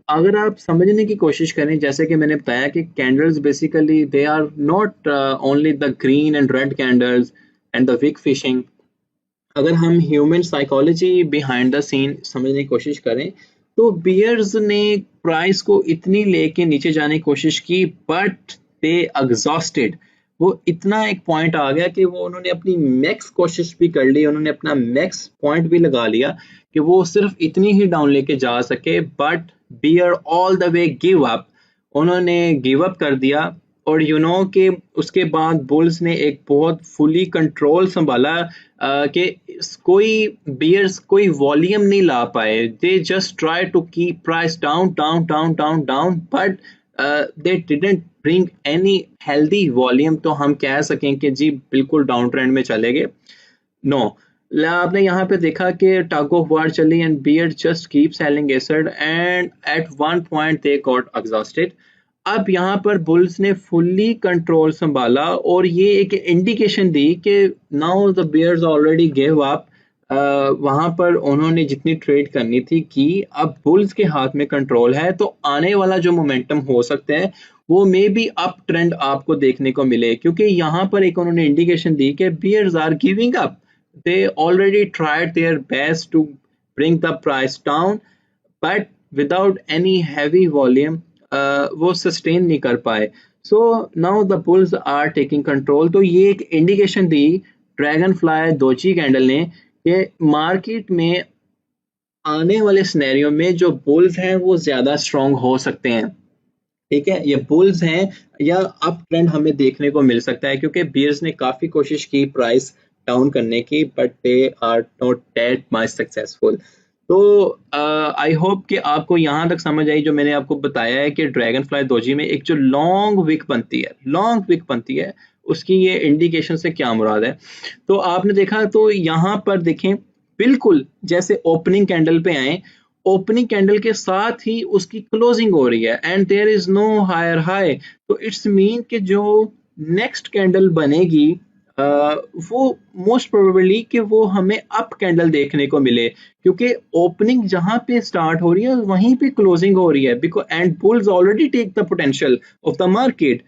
S1: अगर आप समझने की कोशिश करें, जैसे कि मैंने बताया कि candles basically they are not only the green and red candles and the wick fishing. अगर हम human psychology behind the scene समझने की कोशिश करें, तो बियर्स ने प्राइस को इतनी लेके नीचे जाने की कोशिश की, बट दे एग्जॉस्टेड। वो इतना एक पॉइंट आ गया कि वो उन्होंने अपनी मैक्स कोशिश भी कर ली, उन्होंने अपना मैक्स पॉइंट भी लगा लिया कि वो सिर्फ इतनी ही डाउन लेके जा सके, but bear all the way give up. उन्होंने गिव अप कर दिया और यू नो कि उसके बाद बुल्स ने एक बहुत फुली कंट्रोल संभाला कि कोई बियर्स कोई वॉल्यूम नहीं ला पाए। They just try to keep price down, but they didn't bring any healthy volume. तो हम कह सकें कि जी बिल्कुल डाउन ट्रेंड में चले गए। नो, आपने यहाँ पे देखा कि टग ऑफ वार चली and bear just keep selling asset and at one point they got exhausted. अब यहाँ पर बुल्स ने फुल्ली कंट्रोल संभाला और ये एक इंडिकेशन दी कि now the bears already give up. वहां पर उन्होंने जितनी ट्रेड करनी थी की, अब बुल्स के हाथ में कंट्रोल है। तो आने वाला जो मोमेंटम हो सकता है वो मे बी अप ट्रेंड आपको देखने को मिले, क्योंकि यहाँ पर एक उन्होंने इंडिकेशन दी कि bears are giving up. They already tried their best to bring the price down, but without any heavy volume वो सस्टेन नहीं कर पाए। So now the bulls are taking control. तो ये एक इंडिकेशन दी ड्रैगन फ्लाई दोजी कैंडल ने कि मार्केट में आने वाले सिनेरियो में जो बुल्स हैं वो ज्यादा स्ट्रॉन्ग हो सकते हैं, ठीक है। ये बुल्स हैं या अप ट्रेंड हमें देखने को मिल सकता है, क्योंकि बियर्स ने काफी कोशिश की प्राइस डाउन करने की, but they are not that much successful. तो आई होप कि आपको यहाँ तक समझ आई जो मैंने आपको बताया है कि ड्रैगन फ्लाई दोजी में एक जो लॉन्ग विक बनती है उसकी ये इंडिकेशन से क्या मुराद है। तो आपने देखा, तो यहाँ पर देखें बिल्कुल जैसे ओपनिंग कैंडल पे आए, ओपनिंग कैंडल के साथ ही उसकी क्लोजिंग हो रही है and there is no higher high. तो इट्स मीन कि जो नेक्स्ट कैंडल बनेगी वो मोस्ट प्रोबेबली कि वो हमें अप कैंडल देखने को मिले, क्योंकि ओपनिंग जहां पे स्टार्ट हो रही है वहीं पे क्लोजिंग हो रही है। Because and bulls already take the potential of the market,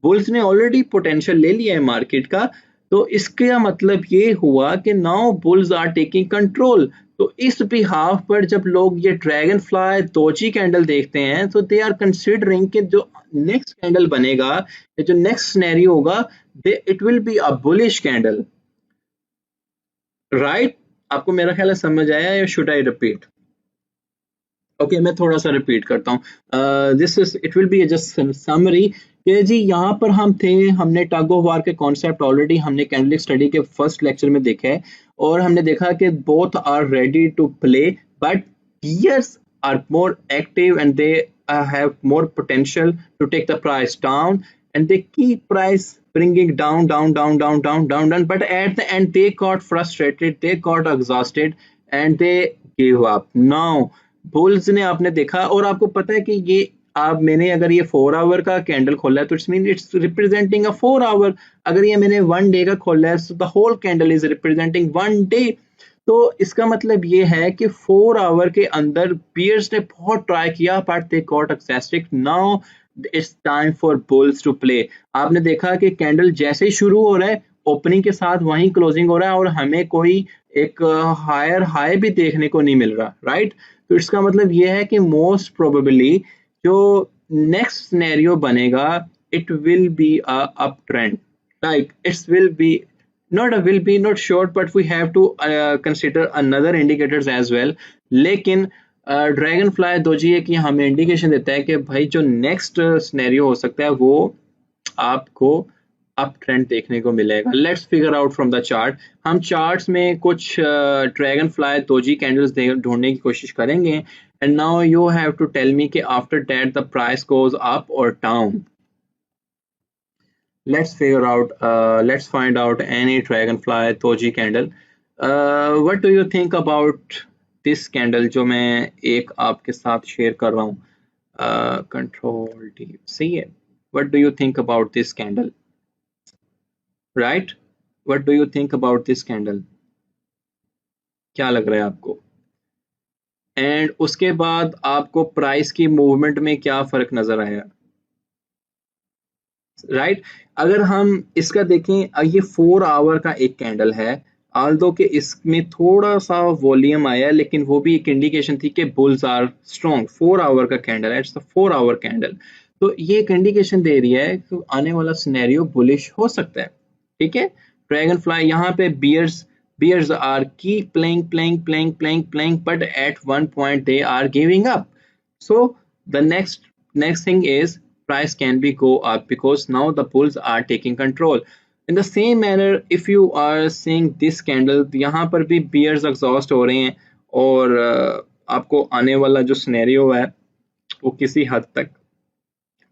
S1: bulls ने ऑलरेडी पोटेंशियल ले लिया है मार्केट का। तो इसका मतलब ये हुआ कि now bulls are taking control. तो इस बिहाफ पर जब लोग ये ड्रैगन फ्लाई दोजी कैंडल देखते हैं, तो दे आर कंसिडरिंग कि जो नेक्स्ट कैंडल बनेगा या जो नेक्स्ट सिनेरियो होगा, it will be a bullish candle, right. आपको मेरा ख्याल है समझ आया, या शुड आई रिपीट? ओके, मैं थोड़ा सा रिपीट करता हूँ। This is it will be just summary कि जी यहाँ पर हम थे, हमने टग ऑफ वार के कॉन्सेप्ट ऑलरेडी हमने कैंडलिक स्टडी के फर्स्ट लेक्चर में देखा है, और हमने देखा कि both are ready to play, but bears are more active and they have more potential to take the price down, and they keep price bringing down, but at the end they got frustrated, they got exhausted and they gave up. Now bulls ने आपने देखा, और आपको पता है कि ये आप मैंने अगर ये 4 आवर का कैंडल खोला है तो it's mean it's representing a 4 hour. अगर ये मैंने 1 डे का खोला है तो the whole candle is representing 1 day. तो इसका मतलब ये है कि 4 आवर के अंदर बियर्स ने बहुत ट्राई किया, but they got exhausted. Now it's time for bulls to play. आपने देखा कि कैंडल जैसे ही शुरू हो रहा है, ओपनिंग के साथ वहीं क्लोजिंग हो रहा है, और हमें कोई एक हायर हाई भी देखने को नहीं मिल रहा, राइट। तो इसका मतलब ये है कि मोस्ट प्रोबेबली जो नेक्स्ट सिनेरियो बनेगा, it will be a up trend, like it's will be not a will be not short, but we have to consider another indicators as well. लेकिन ड्रैगन फ्लाई दोजी एक ये हमें इंडिकेशन देता है कि भाई जो नेक्स्ट सिनेरियो हो सकता है वो आपको अप ट्रेंड देखने को मिलेगा. Let's figure out from the chart. हम चार्ट्स में कुछ ड्रैगन फ्लाई दोजी कैंडल्स ढूंढने की कोशिश करेंगे, and now you have to tell me कि after that the price goes up और down. Let's find out any dragonfly doji candle. What do you think about this candle जो मैं एक आपके साथ शेयर कर रहा हूँ? Control D, सही है. What do you think about this candle? Right? What do you think about this candle? क्या लग रहा है आपको? एंड उसके बाद आपको प्राइस की मूवमेंट में क्या फर्क नजर आया? राइट अगर हम इसका देखें, ये 4 आवर का एक कैंडल है, आल्दो के इसमें थोड़ा सा वॉल्यूम आया, लेकिन वो भी एक इंडिकेशन थी कि बुल्स आर स्ट्रॉन्ग. 4 आवर का कैंडल है, इट्स अ 4 आवर कैंडल. तो ये एक इंडिकेशन दे रही है कि आने वाला सिनेरियो बुलिश हो सकता है. ठीक है, ड्रैगन फ्लाई यहाँ पे bears are keep playing, but at one point they are giving up. So the next thing is price can be go up because now the bulls are taking control. In the same manner, if you are seeing this candle, यहाँ पर भी bears exhaust हो रहे हैं और आपको आने वाला जो सिनेरियो है वो किसी हद तक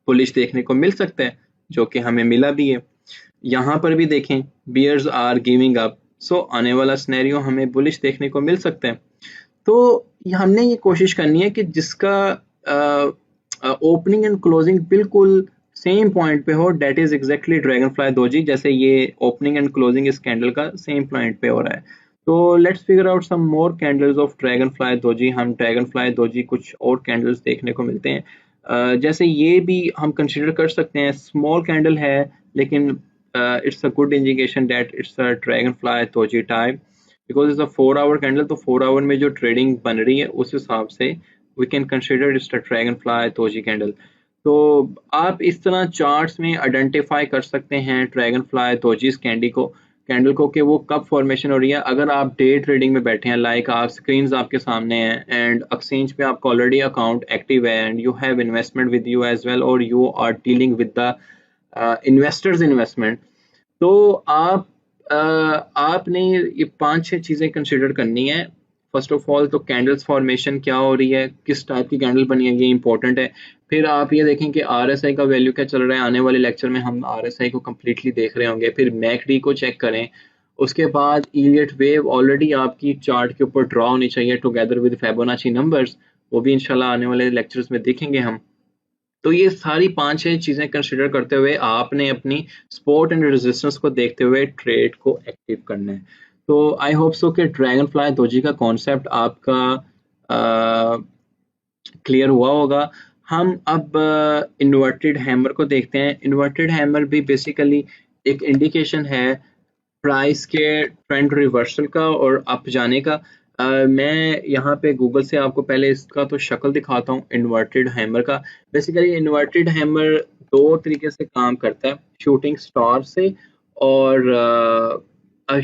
S1: बुलिश देखने को मिल सकता है, जो कि हमें मिला भी है. यहाँ पर भी देखें bears are giving up, सो आने वाला सिनेरियो हमें बुलिश देखने को मिल सकता है. तो हमने ये कोशिश करनी है कि जिसका ओपनिंग एंड क्लोजिंग बिल्कुल सेम पॉइंट पे हो, that is exactly dragonfly doji. जैसे ये ओपनिंग एंड क्लोजिंग इस कैंडल का सेम पॉइंट पे हो रहा है. तो let's figure out some more candles of dragonfly doji. हम ड्रैगन फ्लाई दोजी कुछ और कैंडल्स देखने को मिलते हैं. जैसे ये भी हम कंसिडर कर सकते हैं, स्मॉल कैंडल है लेकिन it's a good indication that it's a dragonfly doji type because it's a 4 hour candle. तो 4 hour में जो ट्रेडिंग बन रही है उस हिसाब से we can consider it's a dragonfly doji candle. तो आप इस तरह चार्ट्स में आइडेंटिफाई कर सकते हैं ड्रैगनफ्लाई दोजीज कैंडल को कि वो कब फॉर्मेशन हो रही है. अगर आप डे ट्रेडिंग में बैठे हैं, लाइक आप स्क्रीन आपके सामने हैं एंड एक्सचेंज पे आपका ऑलरेडी अकाउंट एक्टिव है and you have investment with you as well, और you are dealing with the investors investment, तो आपने ये 5-6 चीज़ें कंसिडर करनी है. फर्स्ट ऑफ ऑल तो कैंडल्स फॉर्मेशन क्या हो रही है, किस टाइप की कैंडल बनी है, ये इंपॉर्टेंट है. फिर आप ये देखें कि आरएसआई का वैल्यू क्या चल रहा है. आने वाले लेक्चर में हम आरएसआई को कम्प्लीटली देख रहे होंगे. फिर मैकडी को चेक करें. उसके बाद इलियट वेव ऑलरेडी आपकी चार्ट के ऊपर ड्रॉ होनी चाहिए टुगेदर विद फिबोनाची नंबर्स, वो भी इंशाल्लाह आने वाले लेक्चर्स में देखेंगे हम. तो ये सारी 5-6 चीज़ें कंसिडर करते हुए आपने अपनी सपोर्ट एंड रेजिस्टेंस को देखते हुए ट्रेड को एक्टिव करना है. तो आई होप सो कि ड्रैगन फ्लाई दोजी का कॉन्सेप्ट आपका क्लियर हुआ होगा. हम अब इन्वर्टेड हैमर को देखते हैं. इन्वर्टेड हैमर भी बेसिकली एक इंडिकेशन है प्राइस के ट्रेंड रिवर्सल का और अप जाने का. मैं यहाँ पे गूगल से आपको पहले इसका तो शक्ल दिखाता हूँ इन्वर्टेड हैमर का. बेसिकली इन्वर्टेड हैमर 2 तरीके से काम करता है, शूटिंग स्टार से. और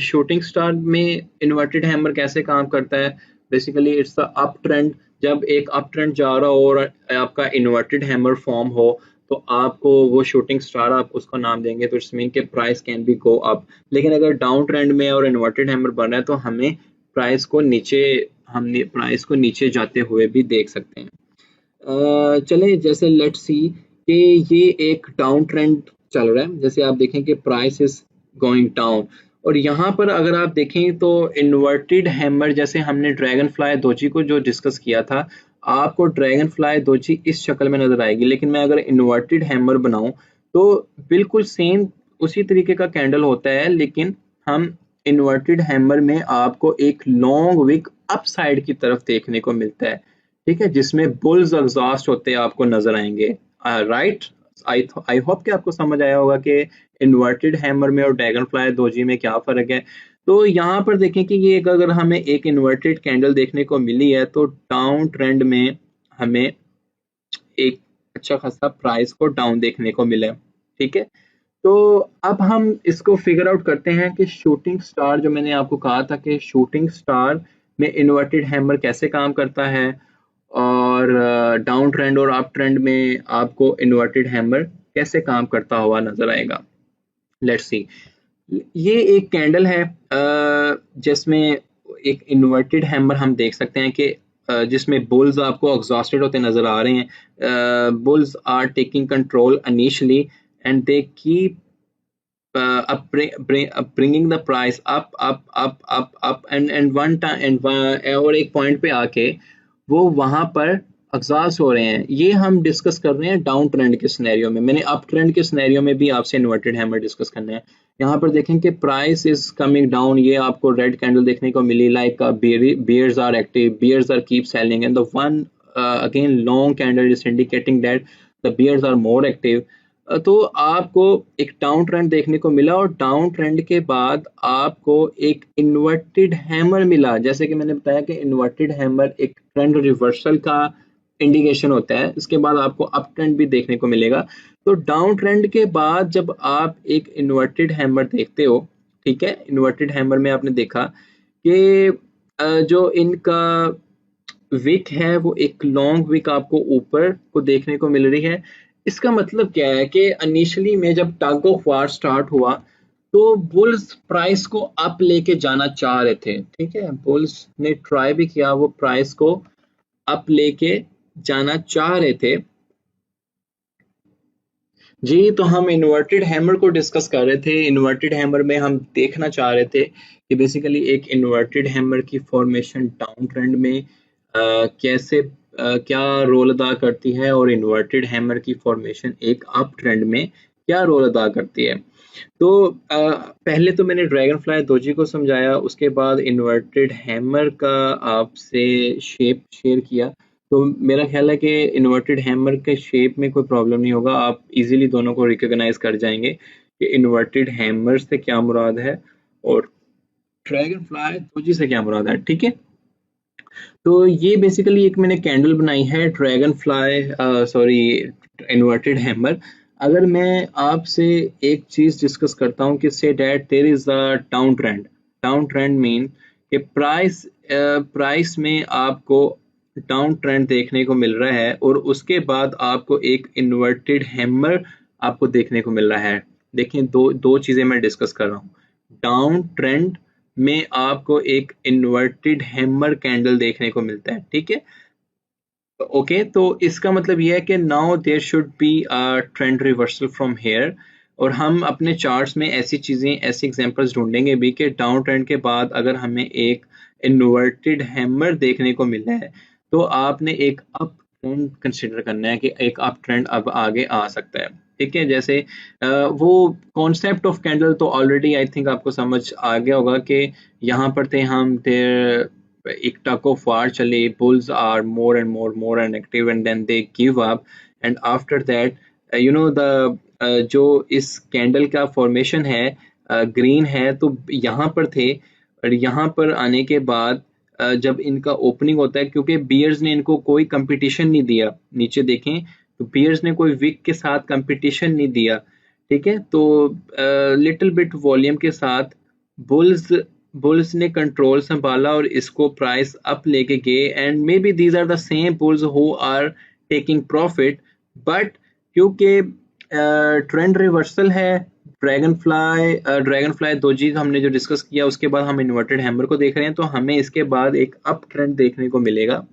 S1: शूटिंग स्टार में इन्वर्टेड हैमर कैसे काम करता है, basically it's the up trend. जब एक अप ट्रेंड जा रहा हो और आपका इन्वर्टेड हैमर फॉर्म हो तो आपको वो शूटिंग स्टार आप उसको नाम देंगे, तो इट्स मीन के price can be go up. लेकिन अगर डाउन ट्रेंड में और इन्वर्टेड हैमर बन रहा है तो हमें प्राइस को नीचे जाते हुए भी देख सकते हैं. चलें, जैसे लेट्स सी कि ये एक डाउन ट्रेंड चल रहा है. जैसे आप देखें कि प्राइस इज गोइंग डाउन, और यहाँ पर अगर आप देखें तो इन्वर्टेड हैमर, जैसे हमने ड्रैगन फ्लाई दोजी को जो डिस्कस किया था, आपको ड्रैगन फ्लाई दोजी इस शक्ल में नजर आएगी. लेकिन मैं अगर इन्वर्टेड हैमर बनाऊं तो बिल्कुल सेम उसी तरीके का कैंडल होता है, लेकिन हम इन्वर्टेड हैमर में आपको एक लॉन्ग विक अप साइड की तरफ देखने को मिलता है. ठीक है, जिसमें बुल्स एग्जॉस्ट होते आपको नजर आएंगे. राइट, आई होप कि आपको समझ आया होगा कि इन्वर्टेड हैमर में और ड्रैगन फ्लाई दोजी में क्या फर्क है. तो यहाँ पर देखें कि ये अगर हमें एक इन्वर्टेड कैंडल देखने को मिली है तो डाउन ट्रेंड में हमें एक अच्छा खासा प्राइस को डाउन देखने को मिला है. ठीक है, तो अब हम इसको फिगर आउट करते हैं कि शूटिंग स्टार, जो मैंने आपको कहा था कि शूटिंग स्टार में इन्वर्टेड हैमर कैसे काम करता है, और डाउन ट्रेंड और अप ट्रेंड में आपको इन्वर्टेड हैमर कैसे काम करता हुआ नजर आएगा। लेट्स सी, ये एक कैंडल है जिसमें एक इन्वर्टेड हैमर हम देख सकते हैं कि जिसमें बुल्स आपको एग्जॉस्टेड होते नजर आ रहे हैं। Bulls are taking control initially and they keep bringing the price up and one time and और एक पॉइंट पे आके वो वहां पर एग्जॉस्ट हो रहे हैं। ये हम डिस्कस कर रहे हैं डाउन ट्रेंड के सिनेरियो में। मैंने अप ट्रेंड के सिनेरियो में भी आपसे इन्वर्टेड हैमर डिस्कस करना है। यहाँ पर देखें कि प्राइस इज कमिंग डाउन, ये आपको रेड कैंडल देखने को मिली, like bears are active, bears are keep selling and the one again long candle is indicating that the bears are more active। तो आपको एक डाउन ट्रेंड देखने को मिला और डाउन ट्रेंड के बाद आपको एक इन्वर्टेड हैमर मिला। जैसे कि मैंने बताया कि इन्वर्टेड हैमर एक ट्रेंड रिवर्सल का इंडिकेशन होता है। इसके बाद आपको अप ट्रेंड भी देखने को मिलेगा। तो डाउन ट्रेंड के बाद जब आप एक इन्वर्टेड हैमर देखते हो, ठीक है, इन्वर्टेड हैमर में आपने देखा कि जो इनका विक है वो एक लॉन्ग विक आपको ऊपर को देखने को मिल रही है। इसका मतलब क्या है कि इनिशियली में जब टग ऑफ वार स्टार्ट हुआ तो बुल्स प्राइस को अप लेके जाना चाह रहे थे, ठीक है, बुल्स ने ट्राई भी किया, वो प्राइस को अप लेके जाना चाह रहे थे। जी, तो हम इन्वर्टेड हैमर को डिस्कस कर रहे थे। इन्वर्टेड हैमर में हम देखना चाह रहे थे कि बेसिकली एक इन्वर्टेड हैमर की फॉर्मेशन डाउन ट्रेंड में कैसे क्या रोल अदा करती है और इन्वर्टेड हैमर की फॉर्मेशन एक अप ट्रेंड में क्या रोल अदा करती है। तो पहले तो मैंने ड्रैगन फ्लाई दोजी को समझाया, उसके बाद इन्वर्टेड हैमर का आपसे शेप शेयर किया। तो मेरा ख्याल है कि इन्वर्टेड हैमर के शेप में कोई प्रॉब्लम नहीं होगा, आप इजीली दोनों को रिकॉग्नाइज कर जाएंगे कि इन्वर्टेड हैमर से क्या मुराद है और ड्रैगन फ्लाई दोजी से क्या मुराद है, ठीक है। तो ये बेसिकली एक मैंने कैंडल बनाई है dragon fly, sorry, inverted hammer. अगर मैं आपसे एक चीज डिस्कस करता हूँ कि से that there is a down trend. Down trend mean कि प्राइस में आपको डाउन ट्रेंड देखने को मिल रहा है और उसके बाद आपको एक इन्वर्टेड हैमर आपको देखने को मिल रहा है। देखें, दो चीजें मैं डिस्कस कर रहा हूँ। डाउन ट्रेंड में आपको एक इन्वर्टेड हैमर कैंडल देखने को मिलता है, ठीक है। ओके, तो इसका मतलब यह है कि now there should be a trend reversal from here. और हम अपने चार्ट्स में ऐसी चीजें, ऐसी एग्जांपल्स ढूंढेंगे भी कि डाउन ट्रेंड के बाद अगर हमें एक इन्वर्टेड हैमर देखने को मिला है तो आपने एक अप ट्रेंड कंसिडर करना है कि एक अप ट्रेंड अब आगे आ सकता है, ठीक है। जैसे वो कॉन्सेप्ट ऑफ कैंडल तो ऑलरेडी आई थिंक आपको समझ आ गया होगा कि यहाँ पर थे हम, देयर एक टग ऑफ वार चले, bulls are more and active and then they give up and after that you know the जो इस कैंडल का फॉर्मेशन है ग्रीन है, तो यहाँ पर थे और यहाँ पर आने के बाद जब इनका ओपनिंग होता है, क्योंकि बियर्स ने इनको कोई कंपटीशन नहीं दिया, नीचे देखें तो बियर्स ने कोई विक के साथ कंपटीशन नहीं दिया, ठीक है। तो लिटिल बिट वॉल्यूम के साथ बुल्स ने कंट्रोल संभाला और इसको प्राइस अप लेके गए and maybe these are the same bulls who are taking profit. But क्योंकि ट्रेंड रिवर्सल है, ड्रैगन फ्लाई दोजी हमने जो डिस्कस किया उसके बाद हम इन्वर्टेड हैमर को देख रहे हैं, तो हमें इसके बाद एक अप ट्रेंड देखने को मिलेगा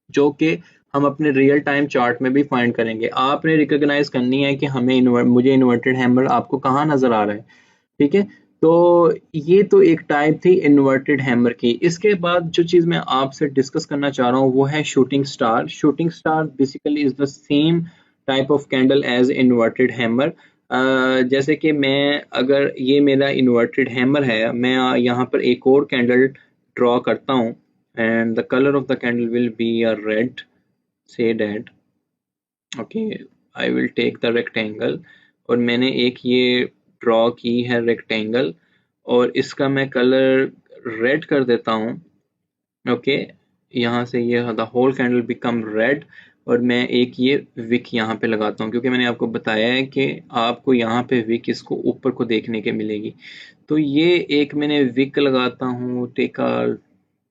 S1: जो कि हम अपने रियल टाइम चार्ट में भी फाइंड करेंगे। आपने रिकॉग्नाइज करनी है कि मुझे इन्वर्टेड हैमर आपको कहाँ नजर आ रहा है, ठीक है। तो ये तो एक टाइप थी इन्वर्टेड हैमर की। इसके बाद जो चीज मैं आपसे डिस्कस करना चाह रहा हूँ वो है shooting star. Shooting star basically is the same type of candle as inverted hammer. जैसे कि मैं, अगर ये मेरा इन्वर्टेड हैमर है, मैं यहाँ पर एक और कैंडल ड्रॉ करता हूँ and the color of the candle will be a red, say that okay, I will take the rectangle और मैंने एक ये ड्रॉ की है रेक्टेंगल और इसका मैं कलर रेड कर देता हूँ। ओके, यहाँ से ये the whole candle become red और मैं एक ये विक यहाँ पे लगाता हूँ, क्योंकि मैंने आपको बताया है कि आपको यहाँ पे विक इसको ऊपर को देखने के मिलेगी। तो ये एक मैंने विक लगाता हूँ, टेक अ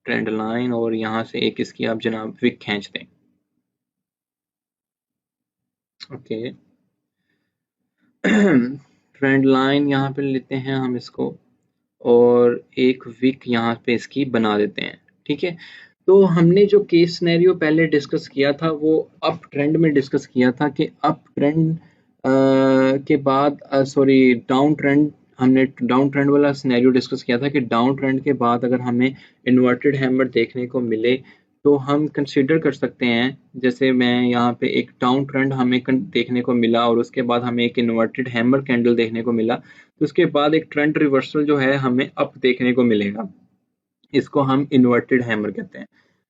S1: ट्रेंड लाइन, और यहाँ से एक इसकी आप जनाब विक खींच दें। ओके, ट्रेंड लाइन यहाँ पे लेते हैं हम इसको, और एक विक यहाँ पे इसकी बना देते हैं। ठीक है, तो हमने जो केस सिनेरियो पहले डिस्कस किया था वो अप ट्रेंड में डिस्कस किया था कि अप ट्रेंड के बाद, सॉरी, डाउन ट्रेंड, हमने डाउन ट्रेंड वाला सिनेरियो डिस्कस किया था कि डाउन ट्रेंड के बाद अगर हमें इन्वर्टेड हैमर देखने को मिले तो हम कंसीडर कर सकते हैं, जैसे मैं यहाँ पे एक डाउन ट्रेंड हमें देखने को मिला और उसके बाद हमें एक इन्वर्टेड हैमर कैंडल देखने को मिला, तो उसके बाद एक ट्रेंड रिवर्सल जो है हमें अप देखने को मिलेगा। इसको हम इन्वर्टेड हैमर कहते हैं।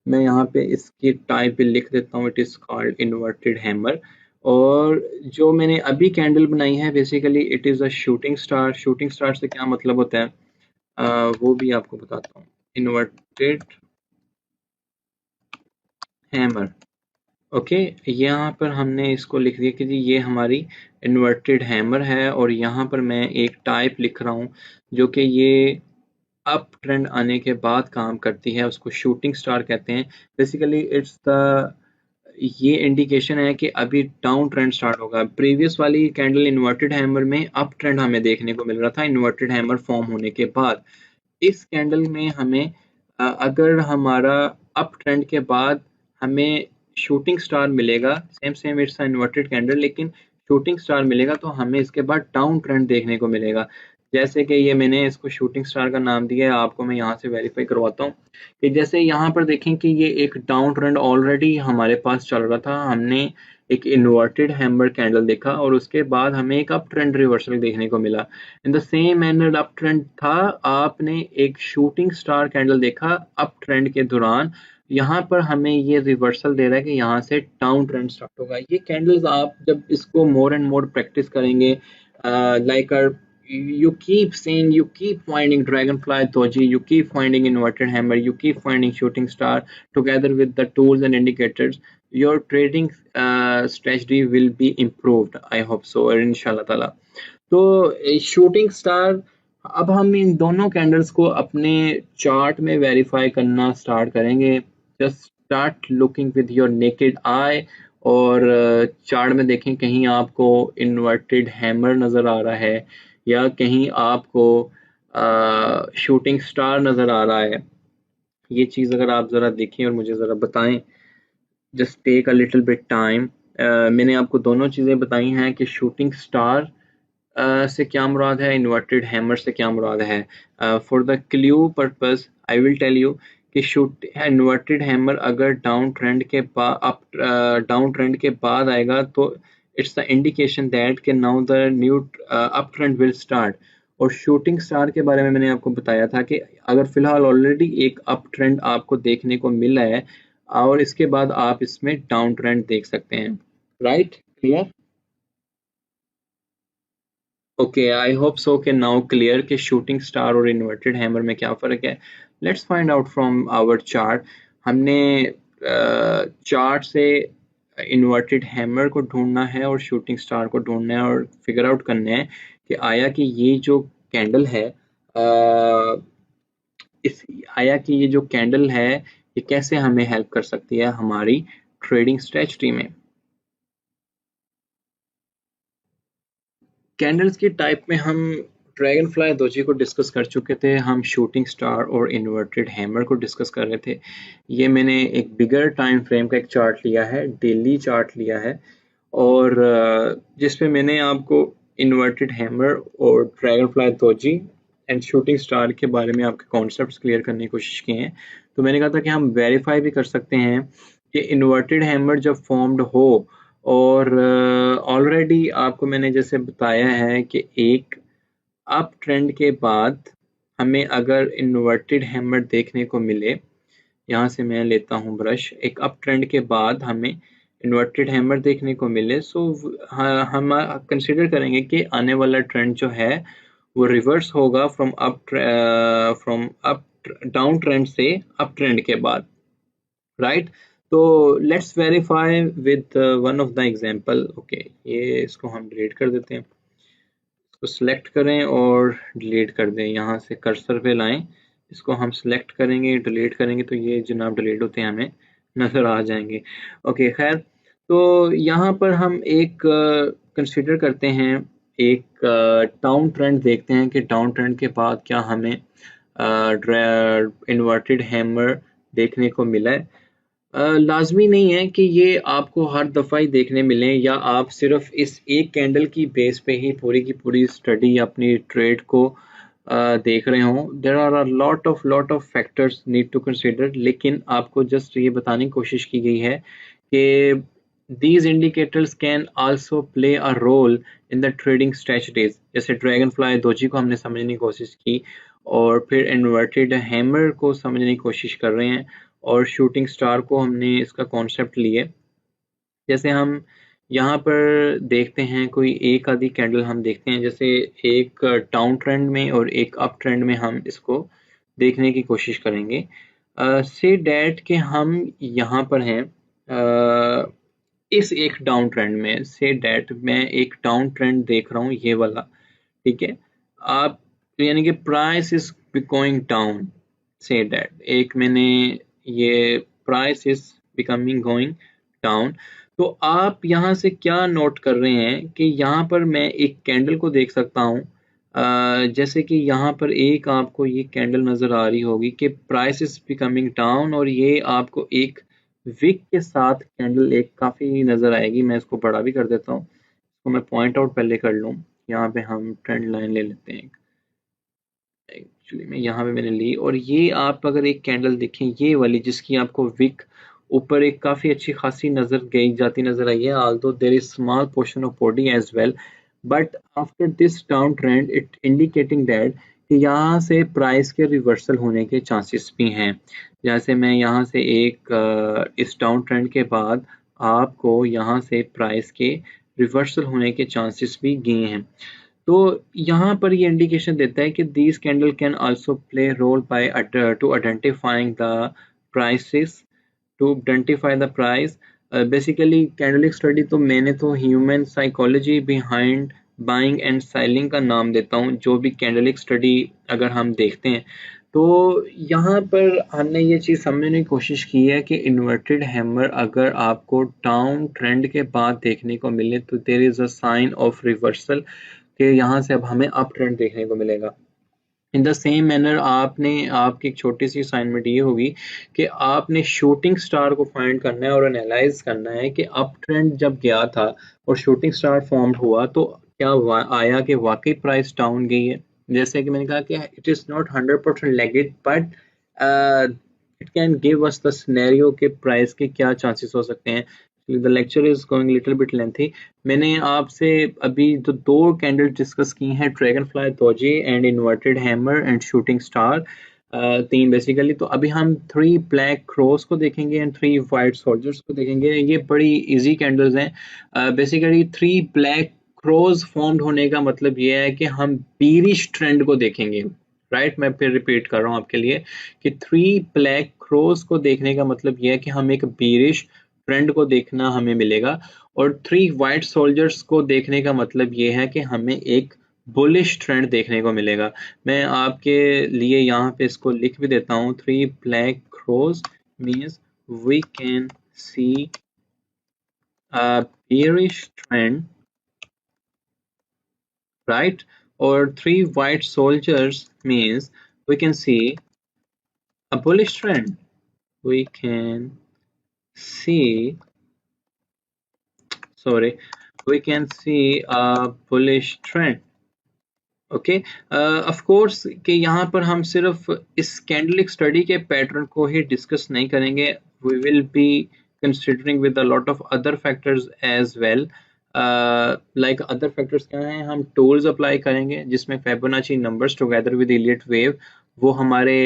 S1: मैं यहाँ पे इसकी टाइप भी लिख देता हूँ, it is called inverted hammer. और जो मैंने अभी कैंडल बनाई है basically it is a shooting star. Shooting star से क्या मतलब होता है वो भी आपको बताता हूँ। इन्वर्टेड हैमर, ओके, यहाँ पर हमने इसको लिख दिया कि जी ये हमारी इन्वर्टेड हैमर है, और यहाँ पर मैं एक टाइप लिख रहा हूँ जो कि ये अप ट्रेंड आने के बाद काम करती है, उसको शूटिंग स्टार कहते हैं। बेसिकली इट्स द, ये इंडिकेशन है कि अभी डाउन ट्रेंड स्टार्ट होगा। प्रीवियस वाली कैंडल इन्वर्टेड हैमर में अप ट्रेंड हमें देखने को मिल रहा था इन्वर्टेड हैमर फॉर्म होने के बाद। इस कैंडल में हमें अगर हमारा अप ट्रेंड के बाद हमें शूटिंग स्टार मिलेगा, same same it's inverted candle, लेकिन शूटिंग स्टार मिलेगा तो हमें इसके बाद डाउन ट्रेंड देखने को मिलेगा। जैसे कि ये मैंने इसको शूटिंग स्टार का नाम दिया है, आपको मैं यहाँ से वेरीफाई करवाता हूँ कि जैसे यहाँ पर देखें कि ये एक डाउन ट्रेंड ऑलरेडी हमारे पास चल रहा था, हमने एक इन्वर्टेड हैमर कैंडल देखा और उसके बाद हमें एक अप ट्रेंड रिवर्सल देखने को मिला। इन the same manner up trend था, आपने एक शूटिंग स्टार कैंडल देखा अप ट्रेंड के दौरान, यहाँ पर हमें ये रिवर्सल दे रहा है कि यहाँ से डाउन ट्रेंड स्टार्ट होगा। ये कैंडल्स आप जब इसको मोर एंड मोर प्रैक्टिस करेंगे, like you keep seeing, you keep finding dragonfly doji, you keep finding inverted hammer, you keep finding shooting star together with the tools and indicators, your trading strategy will be improved, I hope so, और इंशाल्लाह ताला। तो शूटिंग स्टार, अब हम इन दोनों कैंडल्स को अपने चार्ट में वेरीफाई करना स्टार्ट करेंगे। Just start looking with your naked eye, और चार्ट में देखें कहीं आपको इन्वर्टेड हैमर नज़र आ रहा है या कहीं आपको शूटिंग स्टार नज़र आ रहा है। ये चीज़ अगर आप ज़रा देखें और मुझे ज़रा बताएं, just take a little bit time. मैंने आपको दोनों चीज़ें बताई हैं कि शूटिंग स्टार से क्या मुराद है, इन्वर्टेड हैमर से क्या मुराद है। For the clue purpose I will tell you कि शूट इन्वर्टेड हैमर अगर डाउन ट्रेंड के बाद डाउन ट्रेंड के बाद आएगा तो इट्स द इंडिकेशन दैट कि now the new up trend will start. और शूटिंग स्टार के बारे में मैंने आपको बताया था कि अगर फिलहाल ऑलरेडी एक अप ट्रेंड आपको देखने को मिला है और इसके बाद आप इसमें डाउन ट्रेंड देख सकते हैं। Right, clear? Okay, I hope so कि नाउ क्लियर कि शूटिंग स्टार और इन्वर्टेड हैमर में क्या फ़र्क है। Let's find out from our chart. हमने चार्ट से इन्वर्टेड हैमर को ढूंढना है और शूटिंग स्टार को ढूंढना है और फिगर आउट करना है कि आया कि ये जो कैंडल है, इस आया कि ये जो कैंडल है ये कैसे हमें हेल्प कर सकती है हमारी ट्रेडिंग स्ट्रेटजी में। कैंडल्स की टाइप में हम ड्रैगन फ्लाई दोजी को डिस्कस कर चुके थे, हम शूटिंग स्टार और इन्वर्टेड हैमर को डिस्कस कर रहे थे। ये मैंने एक बिगर टाइम फ्रेम का एक चार्ट लिया है, डेली चार्ट लिया है, और जिसमें मैंने आपको इन्वर्टेड हैमर और dragon fly doji and shooting star के बारे में आपके कॉन्सेप्ट्स क्लियर करने की कोशिश की हैं। तो मैंने कहा था कि हम वेरीफाई भी कर सकते हैं कि इन्वर्टेड हैमर जब फॉर्म्ड हो, और ऑलरेडी आपको मैंने जैसे बताया है कि एक अप ट्रेंड के बाद हमें अगर इन्वर्टेड हैमर देखने को मिले, यहाँ से मैं लेता हूँ ब्रश, एक अप ट्रेंड के बाद हमें इन्वर्टेड हैमर देखने को मिले, सो हम कंसिडर करेंगे कि आने वाला ट्रेंड जो है वो रिवर्स होगा फ्रॉम अप डाउन ट्रेंड से अप ट्रेंड के बाद। राइट, तो let's verify with one of the example. Okay, ये इसको हम डिलीट कर देते हैं, इसको सिलेक्ट करें और डिलीट कर दें। यहाँ से कर्सर पे लाएं, इसको हम सिलेक्ट करेंगे, डिलीट करेंगे तो ये जनाब डिलीट होते हैं हमें नज़र आ जाएंगे। ओके खैर, तो यहाँ पर हम एक कंसीडर करते हैं, एक डाउन ट्रेंड देखते हैं कि डाउन ट्रेंड के बाद क्या हमें इन्वर्टेड हैमर देखने को मिला है। लाजमी नहीं है कि ये आपको हर दफ़ा ही देखने मिले या आप सिर्फ इस एक कैंडल की बेस पे ही पूरी की पूरी स्टडी अपनी ट्रेड को देख रहे हों। There are a lot of factors need to consider, लेकिन आपको जस्ट ये बताने की कोशिश की गई है कि these indicators can also play a role in the trading strategies। जैसे ड्रैगन फ्लाई दोजी को हमने समझने की कोशिश की और फिर इन्वर्टेड हैमर को समझने की कोशिश कर रहे हैं और शूटिंग स्टार को हमने इसका कॉन्सेप्ट लिए। जैसे हम यहाँ पर देखते हैं कोई एक आधी कैंडल हम देखते हैं, जैसे एक डाउन ट्रेंड में और एक अप ट्रेंड में हम इसको देखने की कोशिश करेंगे। से डैट कि हम यहाँ पर हैं इस एक डाउन ट्रेंड में, से डैट मैं एक डाउन ट्रेंड देख रहा हूँ ये वाला, ठीक है। आप यानी कि price is going down, say that एक मैंने ये price is becoming going down. तो आप यहाँ से क्या नोट कर रहे हैं कि यहाँ पर मैं एक कैंडल को देख सकता हूँ, जैसे कि यहाँ पर एक आपको ये कैंडल नज़र आ रही होगी कि प्राइस इज बिकमिंग डाउन, और ये आपको एक विक के साथ कैंडल एक काफ़ी नज़र आएगी। मैं इसको बड़ा भी कर देता हूँ, इसको मैं पॉइंट आउट पहले कर लूँ। यहाँ पे हम ट्रेंड लाइन ले लेते हैं, एक्चुअली में यहाँ पे मैंने ली, और ये आप अगर एक कैंडल देखें ये वाली जिसकी आपको विक ऊपर एक काफ़ी अच्छी खासी नज़र गई जाती नज़र आई है, although there is small portion of body as well, but after this down trend it indicating that कि यहाँ से प्राइस के रिवर्सल होने के चांसेस भी हैं। जैसे मैं यहाँ से एक इस डाउन ट्रेंड के बाद आपको यहाँ से प्राइस के रिवर्सल होने के चांसेस भी गए हैं। तो यहाँ पर ये इंडिकेशन देता है कि these candle can also play role by to identifying the prices, to identify the price. Basically candlestick study तो मैंने तो human psychology behind buying and selling का नाम देता हूँ। जो भी कैंडलिक स्टडी अगर हम देखते हैं तो यहाँ पर हमने ये चीज़ समझने की कोशिश की है कि इन्वर्टेड हैमर अगर आपको डाउन ट्रेंड के बाद देखने को मिले तो there is a sign of reversal, कि यहाँ से अब हमें अप ट्रेंड देखने को मिलेगा। इन द सेम मैनर आपकी एक छोटी सी असाइनमेंट ये होगी कि आपने शूटिंग स्टार को फाइंड करना है और एनालाइज करना है कि अप ट्रेंड जब गया था और शूटिंग स्टार फॉर्म हुआ तो क्या आया कि वाकई प्राइस डाउन गई है। जैसे कि मैंने कहा कि it is not 100% legit, but it can give us the scenario कि प्राइस के क्या चांसेस हो सकते हैं। The lecture is going little bit lengthy. मैंने आपसे अभी जो दो कैंडल डिस्कस की हैं, dragonfly doji and inverted hammer and shooting star, तीन बेसिकली। तो अभी हम 3 ब्लैक क्रॉस को देखेंगे एंड 3 वाइट सोल्जर्स को देखेंगे। ये बड़ी इजी कैंडल्स हैं। बेसिकली 3 ब्लैक क्रॉस फॉर्म्ड होने का मतलब ये है कि हम बीरिश ट्रेंड को देखेंगे, राइट। मैं फिर रिपीट कर रहा हूँ आपके लिए कि 3 ब्लैक क्रॉस को देखने का मतलब ये है कि हम एक बीरिश ट्रेंड को देखना हमें मिलेगा, और 3 वाइट सोल्जर्स को देखने का मतलब ये है कि हमें एक बुलिश ट्रेंड देखने को मिलेगा। मैं आपके लिए यहाँ पे इसको लिख भी देता हूँ। 3 black crows means we can see a bearish trend, right? Or 3 white soldiers means we can see a bullish trend. We can see, sorry, we can see a bullish trend. Okay, of course कि यहाँ पर हम सिर्फ इस कैंडलिक स्टडी के पैटर्न को ही डिस्कस नहीं करेंगे। We will be considering with a lot of other factors as well. Like other factors क्या हैं, हम टूल्स अप्लाई करेंगे जिसमें Fibonacci numbers together with Elliott wave, वो हमारे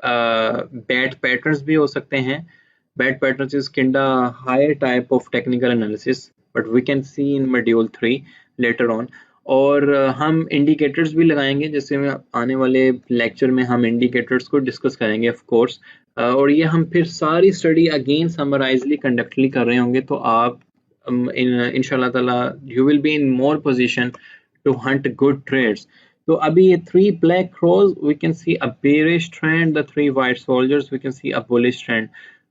S1: बैट पैटर्न्स भी हो सकते हैं। Bat patterns is kind higher type of technical analysis, but we can see in module 3 later on. और हम इंडिकेटर्स भी लगाएंगे, जैसे आने वाले लेक्चर में हम इंडिकेटर्स को डिस्कस करेंगे ऑफ कोर्स। और ये हम फिर सारी स्टडी अगेन समराइजली कंडक्टली कर रहे होंगे, तो आप इंशाल्लाह ताला you will be in more position to hunt good trades. तो अभी ये three black crows we can see a bearish trend, the three white soldiers we can see a bullish trend।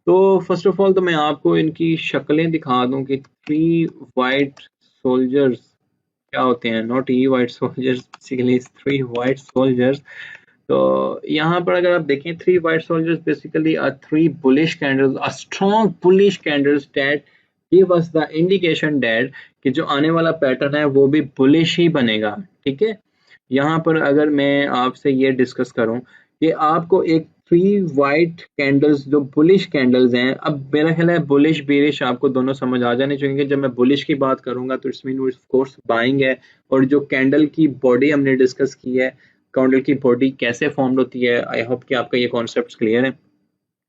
S1: तो फर्स्ट ऑफ ऑल तो मैं आपको इनकी शक्लें दिखा दूं कि थ्री वाइट सोल्जर्स क्या होते हैं। Not a white soldiers, basically three white soldiers. तो यहाँ पर अगर आप देखें, three white soldiers basically are three bullish candles, a strong bullish candles that give us the indication that कि जो आने वाला पैटर्न है वो भी बुलिश ही बनेगा। ठीक है, यहाँ पर अगर मैं आपसे ये डिस्कस करूं कि आपको एक थ्री वाइट कैंडल्स जो बुलिश कैंडल्स हैं, अब मेरा ख्याल है बुलिश बेरिश आपको दोनों समझ आ जाने चाहिए। जब मैं बुलिश की बात करूंगा तो it's mean of course buying है। और जो कैंडल की बॉडी हमने डिस्कस की है, कैंडल की बॉडी कैसे फॉर्म होती है, आई होप कि आपका ये कॉन्सेप्ट क्लियर है।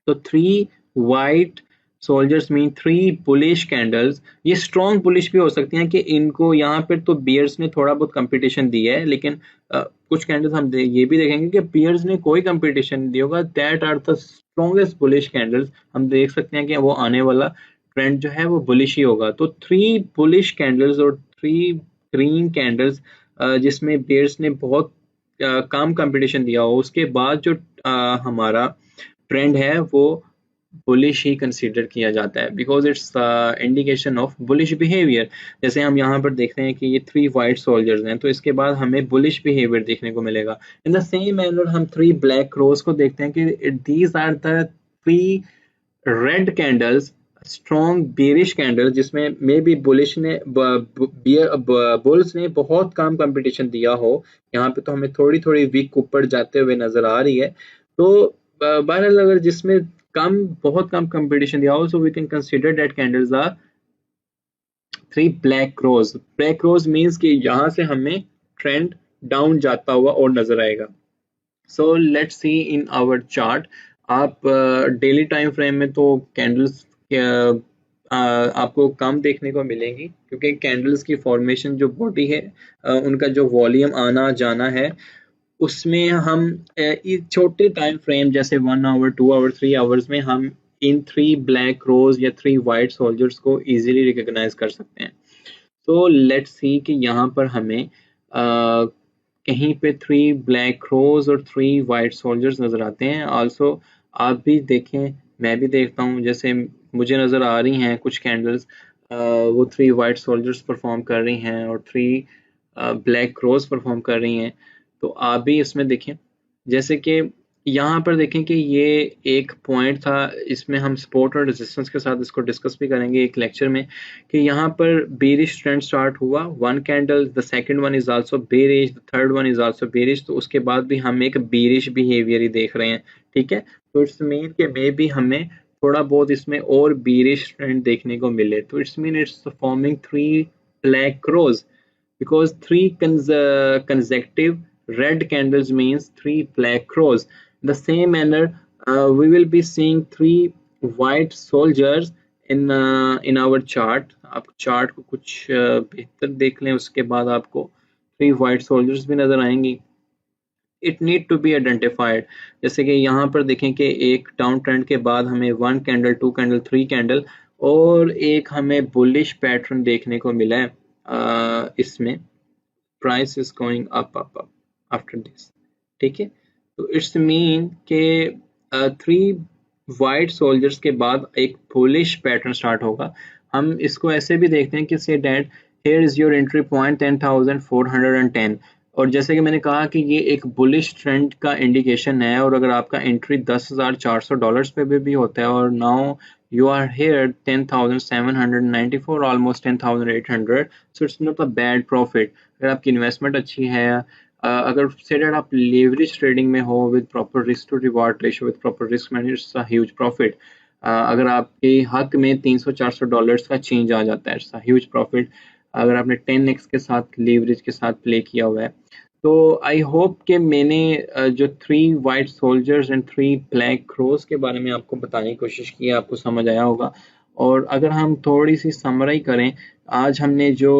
S1: तो three white soldiers mean three bullish candles. ये स्ट्रॉन्ग बुलिश भी हो सकती हैं कि इनको यहाँ पर तो बियर्स ने थोड़ा बहुत कंपटीशन दिया है, लेकिन कुछ कैंडल्स हम ये भी देखेंगे कि बियर्स ने कोई कंपटीशन नहीं दिया होगा। That are the strongest bullish candles. हम देख सकते हैं कि वो आने वाला ट्रेंड जो है वो बुलिश ही होगा। तो थ्री बुलिश कैंडल्स और थ्री ग्रीन कैंडल्स जिसमें बियर्स ने बहुत कम कंपटीशन दिया हो, उसके बाद जो हमारा ट्रेंड है वो बुलिश ही कंसीडर किया जाता है, because it's indication of bullish behaviour. जैसे हम यहाँ पर देखते हैं कि ये थ्री वाइट सोल्जर्स हैं, तो इसके बाद हमें बुलिश बिहेवियर देखने को मिलेगा। इन द सेम मैनर हम थ्री ब्लैक क्रोज को देखते हैं कि these are the three red candles, strong bearish candle, जिसमें मे बी बुलिश ने बुल्स ने बहुत कम कंपटीशन दिया हो। यहाँ पे तो हमें थोड़ी थोड़ी वीक ऊपर जाते हुए नजर आ रही है। तो बहरहाल अगर जिसमें बहुत कम कंपटीशन दिया हो, so we can consider that candles are three black crows. Black crows means कि यहाँ से हमें ट्रेंड डाउन जाता हुआ और नजर आएगा। So let's see in our chart. आप डेली टाइम फ्रेम में तो कैंडल्स आपको कम देखने को मिलेंगी, क्योंकि कैंडल्स की फॉर्मेशन जो बॉडी है, उनका जो वॉल्यूम आना जाना है, उसमें हम छोटे टाइम फ्रेम जैसे 1 आवर 2 आवर 3 आवर्स में हम इन थ्री ब्लैक रोज या थ्री वाइट सोल्जर्स को इजीली रिकॉग्नाइज कर सकते हैं। तो लेट्स सी कि यहाँ पर हमें कहीं पे थ्री ब्लैक रोज और थ्री वाइट सोल्जर्स नजर आते हैं। आल्सो आप भी देखें, मैं भी देखता हूँ, जैसे मुझे नजर आ रही हैं कुछ कैंडल्स, वो थ्री वाइट सोल्जर्स परफॉर्म कर रही हैं और थ्री ब्लैक रोज परफॉर्म कर रही हैं। तो आप भी इसमें देखें, जैसे कि यहाँ पर देखें कि ये एक पॉइंट था, इसमें हम सपोर्ट और रेजिस्टेंस के साथ इसको डिस्कस भी करेंगे एक लेक्चर में, कि यहाँ पर बेरिश ट्रेंड स्टार्ट हुआ, one candle, the second one is also bearish, the third one is also bearish. तो उसके बाद भी हम एक बेरिश बिहेवियर ही देख रहे हैं। ठीक है, तो इट्स मीन कि मे भी हमें थोड़ा बहुत इसमें और बेरिश ट्रेंड देखने को मिले। तो it's mean it's forming three black crows, because three consecutive red candles means three black crows. In the same manner, we will be seeing three white soldiers in our chart. आप चार्ट को कुछ बेहतर देख लें, उसके बाद आपको थ्री वाइट सोल्जर्स भी नजर आएंगी। It need to be identified. जैसे कि यहाँ पर देखें कि एक डाउन ट्रेंड के बाद हमें one candle, two candle, three candle और एक हमें बुलिश पैटर्न देखने को मिला है। इसमें price is going up up up after this. ठीक है, तो इट्स मीन के थ्री वाइट सोल्जर्स के बाद एक बुलिश पैटर्न स्टार्ट होगा। हम इसको ऐसे भी देखते हैं कि से that here is your entry point 10,410, और जैसे कि मैंने कहा कि ये एक बुलिश ट्रेंड का इंडिकेशन है। और अगर आपका एंट्री $10,400 पे भी होता है और now you are here 10,794, almost 10,800, so it's not a bad profit। अगर आपकी इन्वेस्टमेंट अच्छी है, अगर सेडेड आप लेवरेज ट्रेडिंग में हो with proper risk to reward ratio, with proper risk management, it's a huge profit. अगर आपके हक में $300-400 का चेंज आ जाता है, इट्स अ ह्यूज प्रॉफिट। अगर आपने 10x के साथ लेवरेज के साथ प्ले किया हुआ है। तो आई होप कि मैंने जो three white soldiers and three black crows के बारे में आपको बताने की कोशिश की है, आपको समझ आया होगा। और अगर हम थोड़ी सी समराई करें, आज हमने जो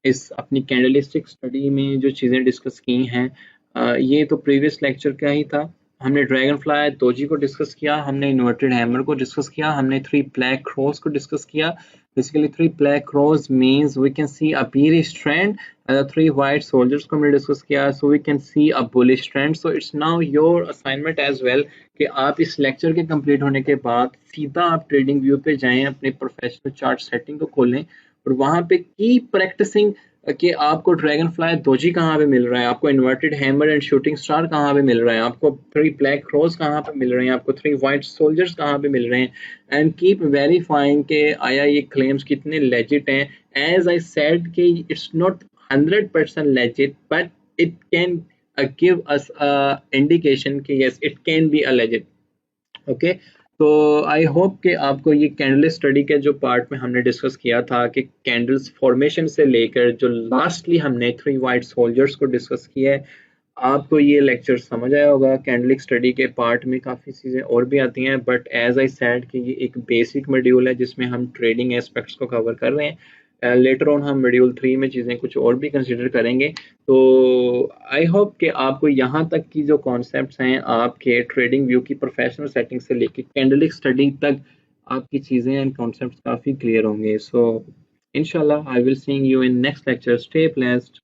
S1: इस अपनी कैंडलिस्टिक स्टडी में जो चीज़ें डिस्कस की हैं, ये तो प्रीवियस लेक्चर का ही था। हमने ड्रैगन फ्लाई दोजी को डिस्कस किया, हमने इन्वर्टेड हैमर को डिस्कस किया, हमने 3 ब्लैक क्रॉस को डिस्कस किया. Basically 3 black crows means we can see a bearish trend. 3 white soldiers को हमने डिस्कस किया, so we can see a bullish trend. So it's now your assignment as well कि आप इस लेक्चर के कंप्लीट होने के बाद सीधा आप ट्रेडिंग व्यू पे जाएं, अपने प्रोफेशनल चार्ट सेटिंग को खोलें और वहां पे की प्रैक्टिसिंग कि आपको ड्रैगन फ्लाई दोजी कहाँ पे मिल रहा है, आपको inverted hammer and shooting star कहाँ पे मिल रहा है, आपको 3 ब्लैक क्रॉस कहाँ पे मिल रहे हैं, आपको 3 वाइट सोल्जर्स कहाँ पे मिल रहे हैं, एंड कीप वेरीफाइंग के आया ये क्लेम्स कितने लेजिट हैं. एज आई सेड कि it's not 100% legit, but it can give us a indication कि yes it can be a legit. Okay, तो आई होप कि आपको ये कैंडल स्टडी के जो पार्ट में हमने डिस्कस किया था कि कैंडल्स फॉर्मेशन से लेकर जो लास्टली हमने 3 वाइट सोल्जर्स को डिस्कस किया है, आपको ये लेक्चर समझ आया होगा. कैंडलिक स्टडी के पार्ट में काफ़ी चीज़ें और भी आती हैं, बट एज आई सेड कि ये एक बेसिक मॉड्यूल है जिसमें हम ट्रेडिंग एस्पेक्ट्स को कवर कर रहे हैं. लेटर ऑन हम मॉड्यूल 3 में चीज़ें कुछ और भी कंसिडर करेंगे. तो आई होप कि आपको यहाँ तक की जो कॉन्सेप्ट्स हैं आपके ट्रेडिंग व्यू की प्रोफेशनल सेटिंग से लेकर कैंडलिक स्टडी तक आपकी चीज़ें एंड कॉन्सेप्ट्स काफ़ी क्लियर होंगे. सो इंशाल्लाह I will seeing you in next lecture. Stay blessed.